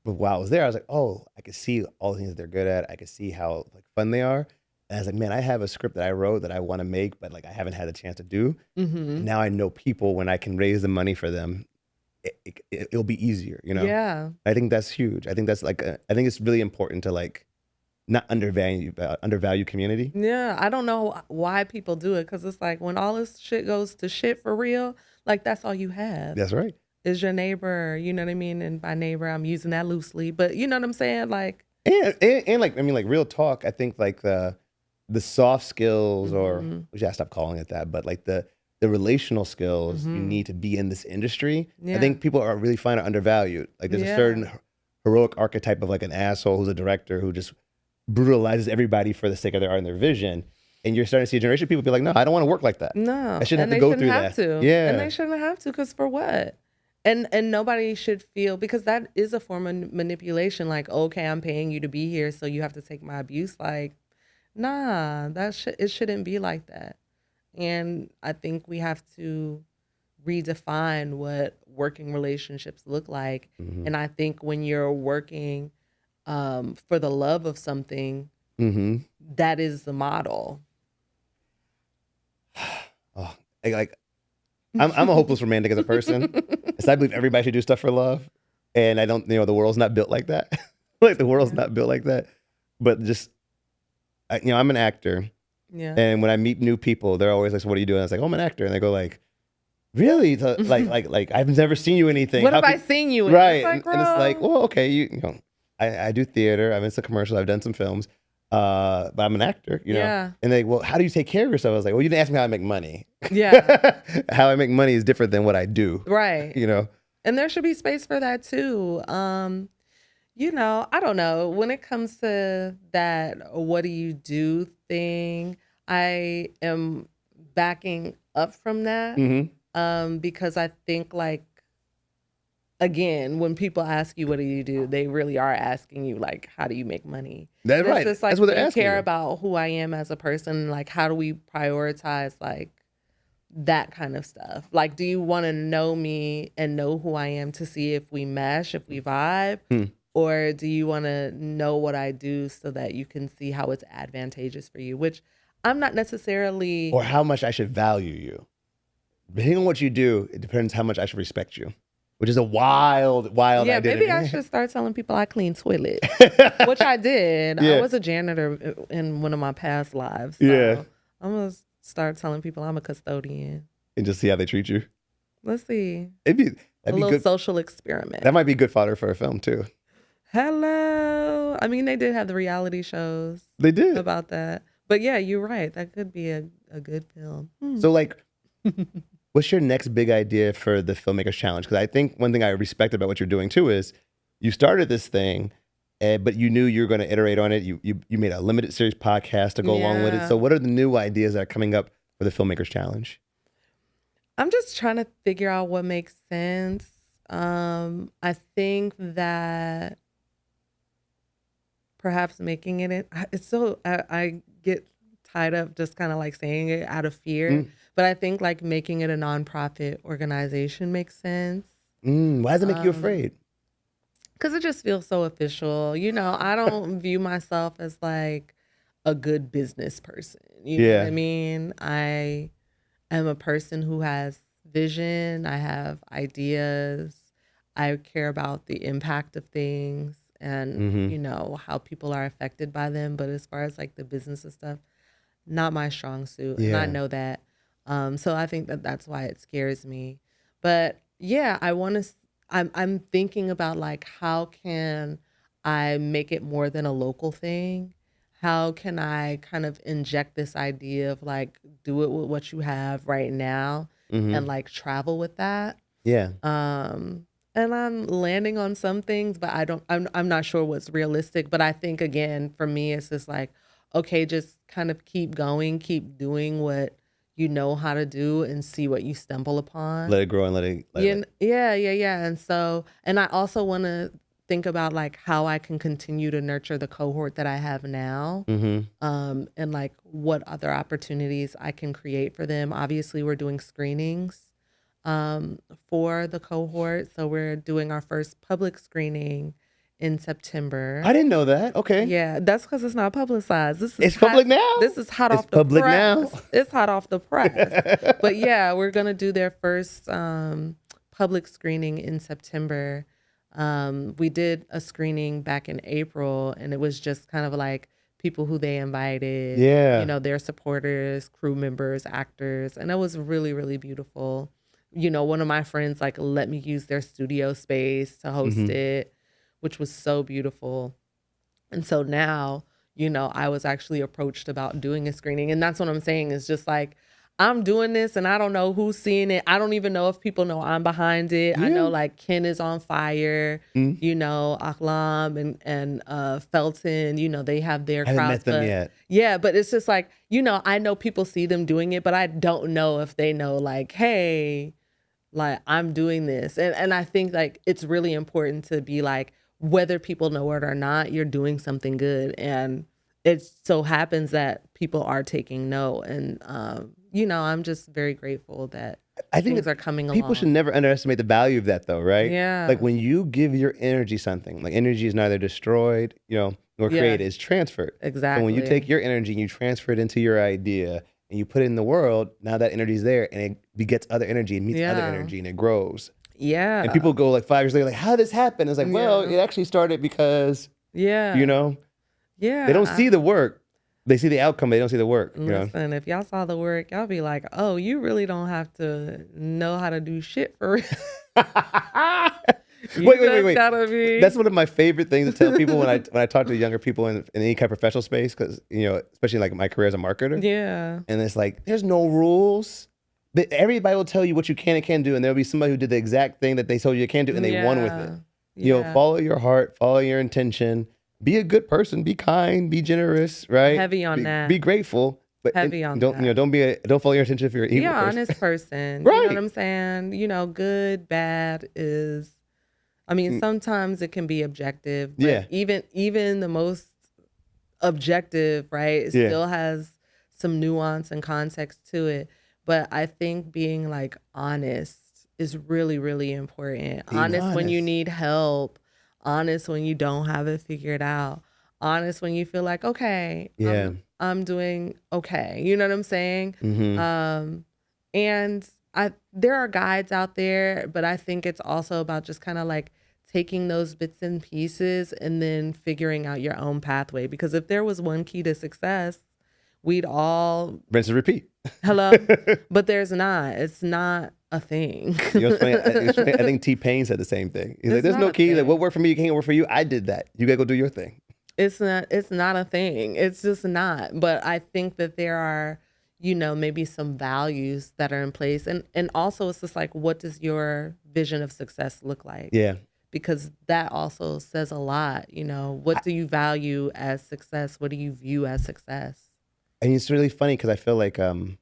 But while I was there, I was like, oh, I could see all the things that they're good at. I could see how like fun they are. And I was like, man, I have a script that I wrote that I want to make, but like I haven't had a chance to do. And now I know people when I can raise the money for them, it'll be easier, Yeah. I think that's huge. I think that's like I think it's really important to like not undervalue community. Yeah, I don't know why people do it, because it's like when all this shit goes to shit for real, like that's all you have. That's right. Is your neighbor, you know what I mean? And by neighbor, I'm using that loosely, but you know what I'm saying? Like, and like, I mean, like real talk, I think like the soft skills, or we should stop calling it that, but like the relational skills you need to be in this industry. Yeah. I think people are really find it undervalued. Like there's a certain heroic archetype of like an asshole who's a director who just brutalizes everybody for the sake of their art and their vision. And you're starting to see a generation of people be like, no, I don't want to work like that. No, I shouldn't have to go through that. Yeah. And they shouldn't have to, because for what? And nobody should feel, because that is a form of manipulation. Like, okay, I'm paying you to be here, so you have to take my abuse. Like, nah, it shouldn't be like that. And I think we have to redefine what working relationships look like. And I think when you're working for the love of something, that is the model. Oh, like I'm a hopeless romantic as a person. So I believe everybody should do stuff for love, and I don't, the world's not built like that. Like the world's not built like that. But just, I'm an actor. Yeah. And when I meet new people, they're always like, so "What are you doing?" I was like, "Oh, I'm an actor," and they go like, "Really? Like I've never seen you in anything. What have I seen you in?" Right? It's like, and it's like, well, okay, I do theater. I've been to commercials. I've done some films. But I'm an actor, know. And they, well, how do you take care of yourself? I was like, well, you didn't ask me how I make money. Yeah. How I make money is different than what I do. Right. And there should be space for that too. I don't know. When it comes to that, what do you do thing, I am backing up from that. Because I think, like, again, when people ask you, what do you do? They really are asking you, like, how do you make money? That's right. Just, like, that's what they're asking. Care about who I am as a person. Like, how do we prioritize, like, that kind of stuff? Like, do you want to know me and know who I am to see if we mesh, if we vibe? Or do you want to know what I do so that you can see how it's advantageous for you? Which I'm not necessarily... Or how much I should value you. Depending on what you do, it depends how much I should respect you. Which is a wild idea. Maybe I should start telling people I clean toilets, which I did. I was a janitor in one of my past lives. So I'm going to start telling people I'm a custodian. And just see how they treat you. Let's see. That'd be a little good. Social experiment. That might be good fodder for a film too. Hello. I mean, they did have the reality shows. They did. About that. But yeah, you're right. That could be a good film. So like... What's your next big idea for the Filmmakers Challenge? Because I think one thing I respect about what you're doing too is you started this thing, but you knew you were going to iterate on it. You made a limited series podcast to go along with it. So what are the new ideas that are coming up for the Filmmakers Challenge? I'm just trying to figure out what makes sense. I think that perhaps making it's so, I get tied up just kind of like saying it out of fear. But I think like making it a nonprofit organization makes sense. Why does it make you afraid? Because it just feels so official. I don't view myself as like a good business person. You know what I mean? I am a person who has vision. I have ideas. I care about the impact of things and, how people are affected by them. But as far as like the business and stuff, not my strong suit. And I know that. So I think that's why it scares me. But yeah, I'm thinking about like, how can I make it more than a local thing? How can I kind of inject this idea of like, do it with what you have right now and like travel with that? Yeah. And I'm landing on some things, but I'm not sure what's realistic. But I think again, for me, it's just like, okay, just kind of keep going, keep doing what you know how to do and see what you stumble upon. Let it grow and let it. Yeah. And so, and I also want to think about like how I can continue to nurture the cohort that I have now, and like what other opportunities I can create for them. Obviously, we're doing screenings for the cohort. So we're doing our first public screening in September. I didn't know that. Okay. Yeah, that's because it's not publicized. It's public now? This is hot off the press. It's hot off the press. But yeah, we're going to do their first public screening in September. We did a screening back in April, and it was just kind of like people who they invited, Yeah. you know, their supporters, crew members, actors. And it was really, really beautiful. You know, one of my friends like let me use their studio space to host it, which was so beautiful. And so now, you know, I was actually approached about doing a screening. And that's what I'm saying is just like, I'm doing this and I don't know who's seeing it. I don't even know if people know I'm behind it. Yeah. I know like Ken is on fire, you know, Aklam and Felton, you know, they have their I haven't crowds. met them yet. Yeah, but it's just like, you know, I know people see them doing it, but I don't know if they know like, hey, like I'm doing this. And I think like it's really important to be like, whether people know it or not, you're doing something good. And it so happens that people are taking note. And, you know, I'm just very grateful that I think things are coming along. People should never underestimate the value of that, though, right? Yeah. Like when you give your energy something, like energy is neither destroyed, you know, nor created, it's transferred. Exactly. So when you take your energy and you transfer it into your idea and you put it in the world, now that energy is there and it begets other energy and meets other energy and it grows. Yeah. And people go like 5 years later, like, how did this happen? It's like, well, it actually started because, you know, they don't see the work. They see the outcome, but they don't see the work. Listen, if y'all saw the work, y'all be like, oh, you really don't have to know how to do shit for real. Wait. That's one of my favorite things to tell people when I talk to younger people in any kind of professional space, because, you know, especially like my career as a marketer. Yeah. And it's like, there's no rules. Everybody will tell you what you can and can't do, and there'll be somebody who did the exact thing that they told you can't do, and they won with it. You know, follow your heart, follow your intention. Be a good person. Be kind. Be generous. Right. Heavy on that. Be grateful. But heavy on don't that. You know, don't follow your intention if you're an evil person. Honest person. Right. You know what I'm saying? You know, good, bad is. I mean, sometimes it can be objective. But even the most objective, right? It still has some nuance and context to it. But I think being like honest is really, really important. Honest when you need help. Honest when you don't have it figured out. Honest when you feel like, okay, I'm doing okay. You know what I'm saying? And there are guides out there, but I think it's also about just kind of like taking those bits and pieces and then figuring out your own pathway. Because if there was one key to success, we'd all rinse and repeat. Hello, but there's not. It's not a thing. You know what's funny? I think T-Pain said the same thing. He's like, "There's no key. Like, what worked for me, you can't work for you. I did that. You gotta go do your thing." It's not a thing. It's just not. But I think that there are, you know, maybe some values that are in place, and also it's just like, what does your vision of success look like? Yeah. Because that also says a lot. You know, what do you value as success? What do you view as success? And it's really funny because I feel like when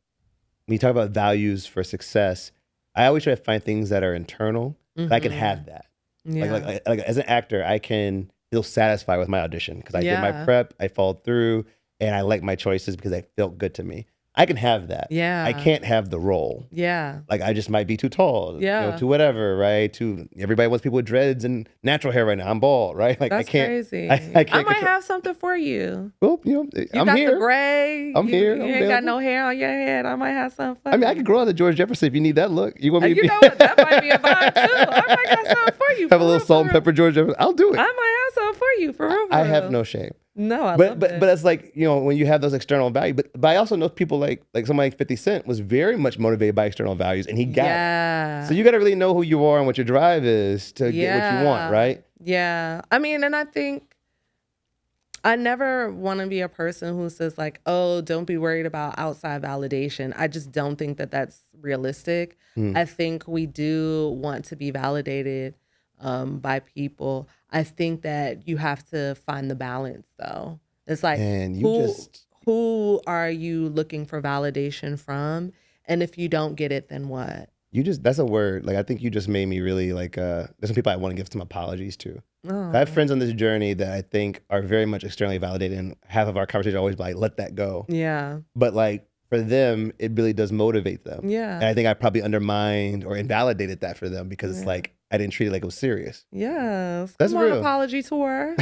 you talk about values for success, I always try to find things that are internal. That I can have that. Like as an actor, I can feel satisfied with my audition because I did my prep, I followed through, and I liked my choices because they felt good to me. I can have that. Yeah. I can't have the role. Yeah. Like I just might be too tall. Yeah. You know, to whatever, right? To everybody wants people with dreads and natural hair right now. I'm bald, right? Like that's I can't. Crazy. I can't. I might have something for you. Well, you know, you I'm got here. The gray. I'm here. You ain't got no hair on your head. I might have something for you. I mean, I could grow out the George Jefferson if you need that look. You want me to You know what? That might be a vibe too. I might got something for you. Have a little salt and pepper George Jefferson. I'll do it. I might have something for you for real. I have no shame. No, I love it. But it's like, you know, when you have those external values, but I also know people like somebody like 50 Cent was very much motivated by external values, and he got it. So you got to really know who you are and what your drive is to get what you want, right? Yeah. I mean, and I think I never want to be a person who says like, oh, don't be worried about outside validation. I just don't think that that's realistic. I think we do want to be validated by people. I think that you have to find the balance, though. It's like, who are you looking for validation from? And if you don't get it, then what? That's a word. Like, I think you just made me really like, there's some people I want to give some apologies to. Oh. I have friends on this journey that I think are very much externally validated, and half of our conversation always be like, let that go. Yeah. But like, for them, it really does motivate them. Yeah. And I think I probably undermined or invalidated that for them because it's like, I didn't treat it like it was serious. Yes. That's Come on, real. Apology tour.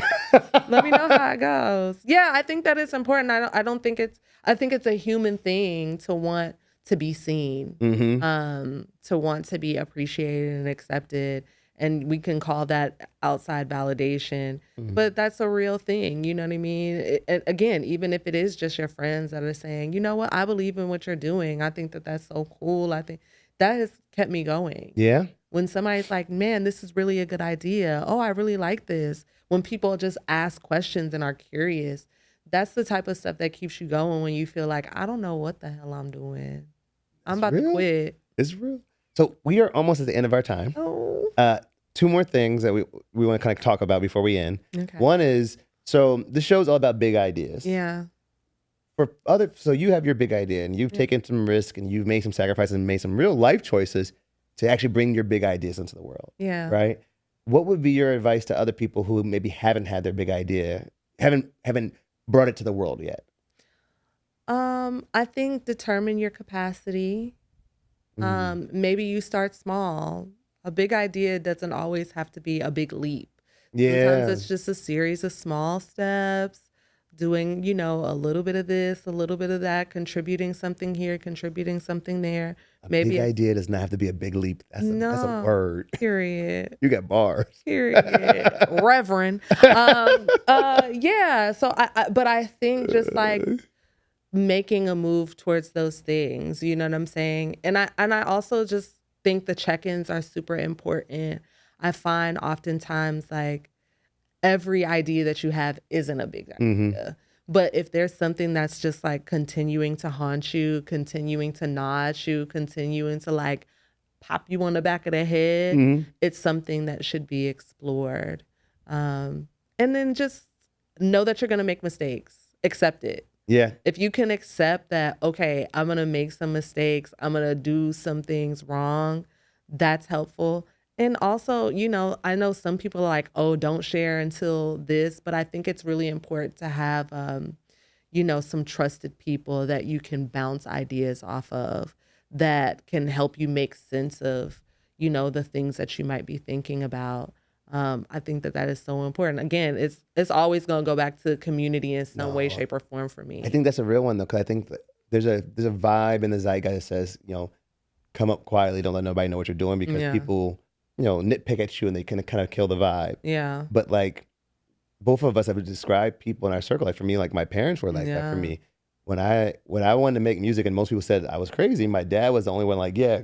Let me know how it goes. Yeah, I think that it's important. I think it's a human thing to want to be seen, to want to be appreciated and accepted. and we can call that outside validation, but that's a real thing. You know what I mean? Again, even if it is just your friends that are saying, you know what, I believe in what you're doing. I think that that's so cool. I think that has kept me going. Yeah. When somebody's like, man, this is really a good idea. Oh, I really like this. When people just ask questions and are curious, that's the type of stuff that keeps you going when you feel like, I don't know what the hell I'm doing. I'm about to quit. It's real. So we are almost at the end of our time. Oh. Two more things that we want to kind of talk about before we end. Okay. One is, so the show's all about big ideas. Yeah. So you have your big idea and you've taken some risk and you've made some sacrifices and made some real life choices to actually bring your big ideas into the world. Yeah. Right? What would be your advice to other people who maybe haven't had their big idea, haven't brought it to the world yet? I think determine your capacity. Maybe you start small. A big idea doesn't always have to be a big leap. Yeah. Sometimes it's just a series of small steps, doing, you know, a little bit of this, a little bit of that, contributing something here, contributing something there. Maybe big idea does not have to be a big leap. That's a word. Period. You got bars. Period. Reverend. Yeah. So but I think just like making a move towards those things, you know what I'm saying? And I also just think the check-ins are super important. I find oftentimes like every idea that you have isn't a big idea. But if there's something that's just like continuing to haunt you, continuing to gnaw at you, continuing to like pop you on the back of the head, it's something that should be explored. And then just know that you're going to make mistakes. Accept it. Yeah. If you can accept that, okay, I'm going to make some mistakes, I'm going to do some things wrong, that's helpful. And also, you know, I know some people are like, oh, don't share until this, but I think it's really important to have, you know, some trusted people that you can bounce ideas off of that can help you make sense of, you know, the things that you might be thinking about. I think that is so important. Again, it's always going to go back to community in some way, shape, or form for me. I think that's a real one though, because I think that there's a vibe in the zeitgeist that says, you know, come up quietly, don't let nobody know what you're doing, because people, you know, nitpick at you and they can kind of kill the vibe. Yeah. But like, both of us have described people in our circle. Like for me, like my parents were like that for me. When I wanted to make music and most people said I was crazy, my dad was the only one like, yeah,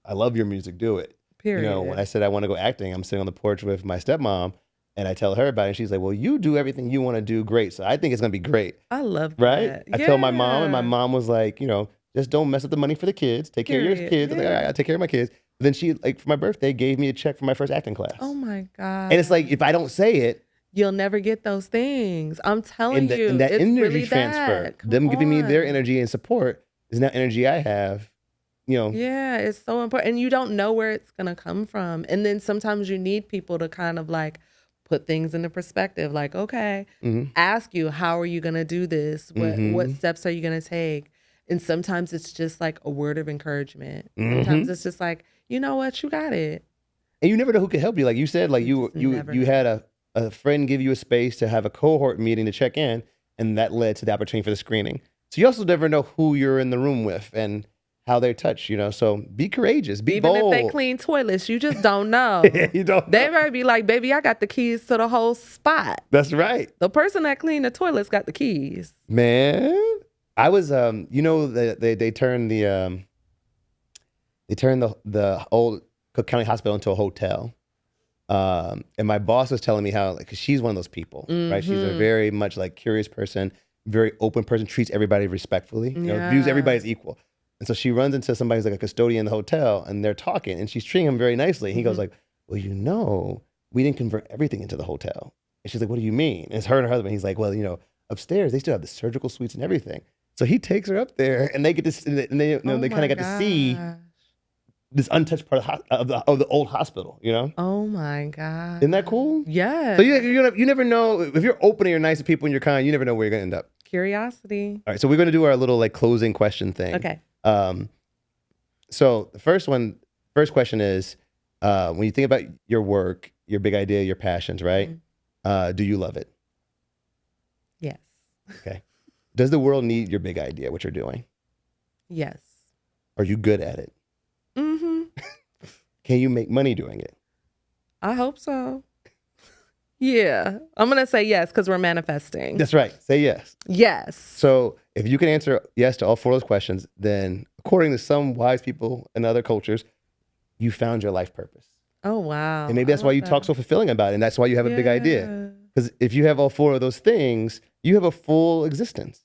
I love your music, do it. Period. You know, when I said I want to go acting, I'm sitting on the porch with my stepmom and I tell her about it and she's like, well, you do everything you want to do great. So I think it's going to be great. I love right? that. I tell my mom and my mom was like, you know, just don't mess up the money for the kids. Take care of your kids. I'm like, all right, I'll take care of my kids. But then she, like for my birthday, gave me a check for my first acting class. Oh my God. And it's like, if I don't say it, you'll never get those things. I'm telling you. And that it's energy really transfer, them giving me their energy and support is now energy I have, you know. Yeah, it's so important. And you don't know where it's going to come from. And then sometimes you need people to kind of like put things into perspective. Like, okay, ask you, how are you going to do this? What steps are you going to take? And sometimes it's just like a word of encouragement. Sometimes it's just like, you know what, you got it. And you never know who can help you. Like you said, like you had a friend give you a space to have a cohort meeting to check in, and that led to the opportunity for the screening. So you also never know who you're in the room with and how they touch, you know. So be courageous, be bold. Even if they clean toilets, you just don't know. You don't know. They might be like, baby, I got the keys to the whole spot. That's right. The person that cleaned the toilets got the keys. Man, I was, you know, they turned the old Cook County Hospital into a hotel. And my boss was telling me how, like, 'cause she's one of those people, right? She's a very much like curious person, very open person, treats everybody respectfully, you know, views everybody as equal. And so she runs into somebody who's like a custodian in the hotel and they're talking and she's treating him very nicely. And he goes like, well, you know, we didn't convert everything into the hotel. And she's like, what do you mean? And it's her and her husband. He's like, well, you know, upstairs, they still have the surgical suites and everything. So he takes her up there and they get to, and they, you know, they kind of get to see this untouched part of the old hospital, you know? Oh my God. Isn't that cool? Yeah. So you never know, if you're open and you're nice to people and you're kind, you never know where you're going to end up. Curiosity. All right, so we're going to do our little like closing question thing. Okay. So the first question is, when you think about your work, your big idea, your passions, right? Do you love it? Yes. Okay. Does the world need your big idea, what you're doing? Yes. Are you good at it? Can you make money doing it? I hope so. Yeah. I'm going to say yes because we're manifesting. That's right. Say yes. Yes. So if you can answer yes to all 4 of those questions, then according to some wise people in other cultures, you found your life purpose. Oh, wow. And maybe that's why you talk so fulfilling about it. And that's why you have a big idea. Because if you have all 4 of those things, you have a full existence.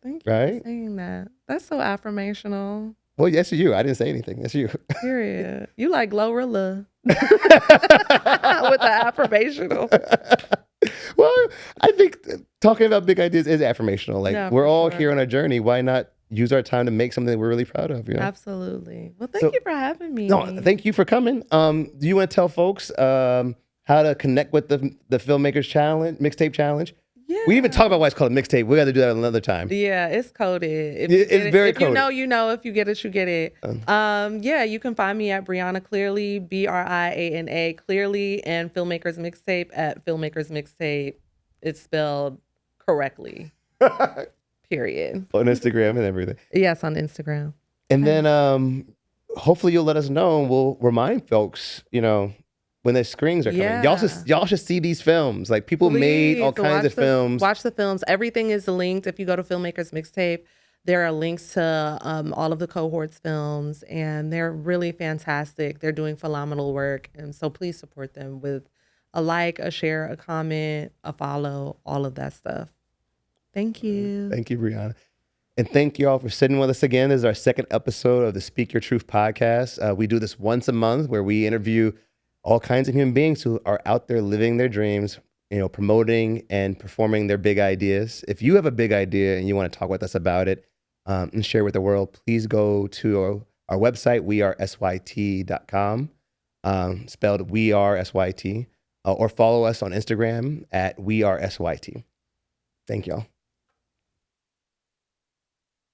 Thank you for saying that. That's so affirmational. Well, yes, you. I didn't say anything. That's you. Period. You like Glorilla. With the affirmational. Well, I think talking about big ideas is affirmational. Like, Yeah, we're all sure. here on our journey. Why not use our time to make something that we're really proud of? You know? Absolutely. Well, thank you for having me. No, thank you for coming. Do you want to tell folks how to connect with the Filmmakers Challenge, Mixtape Challenge? Yeah. We even talk about why it's called a mixtape. We got to do that another time. Yeah, it's coded. It's very coded. If you know, you know. If you get it, you get it. Yeah, you can find me at Briana Clearly, Briana Clearly, and Filmmakers Mixtape at Filmmakers Mixtape. It's spelled correctly. Period. On Instagram and everything. Yes, on Instagram. And then hopefully you'll let us know, and we'll remind folks, you know, when the screenings are coming. Yeah. Y'all should see these films. Like, people made all kinds of films. Watch the films. Everything is linked. If you go to Filmmakers Mixtape, there are links to all of the cohorts films, and they're really fantastic. They're doing phenomenal work, and so please support them with a like, a share, a comment, a follow, all of that stuff. Thank you. Thank you, Briana. And thank you all for sitting with us again. This is our 2nd episode of the Speak Your Truth podcast. We do this once a month where we interview all kinds of human beings who are out there living their dreams, you know, promoting and performing their big ideas. If you have a big idea and you want to talk with us about it and share with the world, please go to our website, wearesyt.com, spelled wearesyt, or follow us on Instagram at wearesyt. Thank y'all.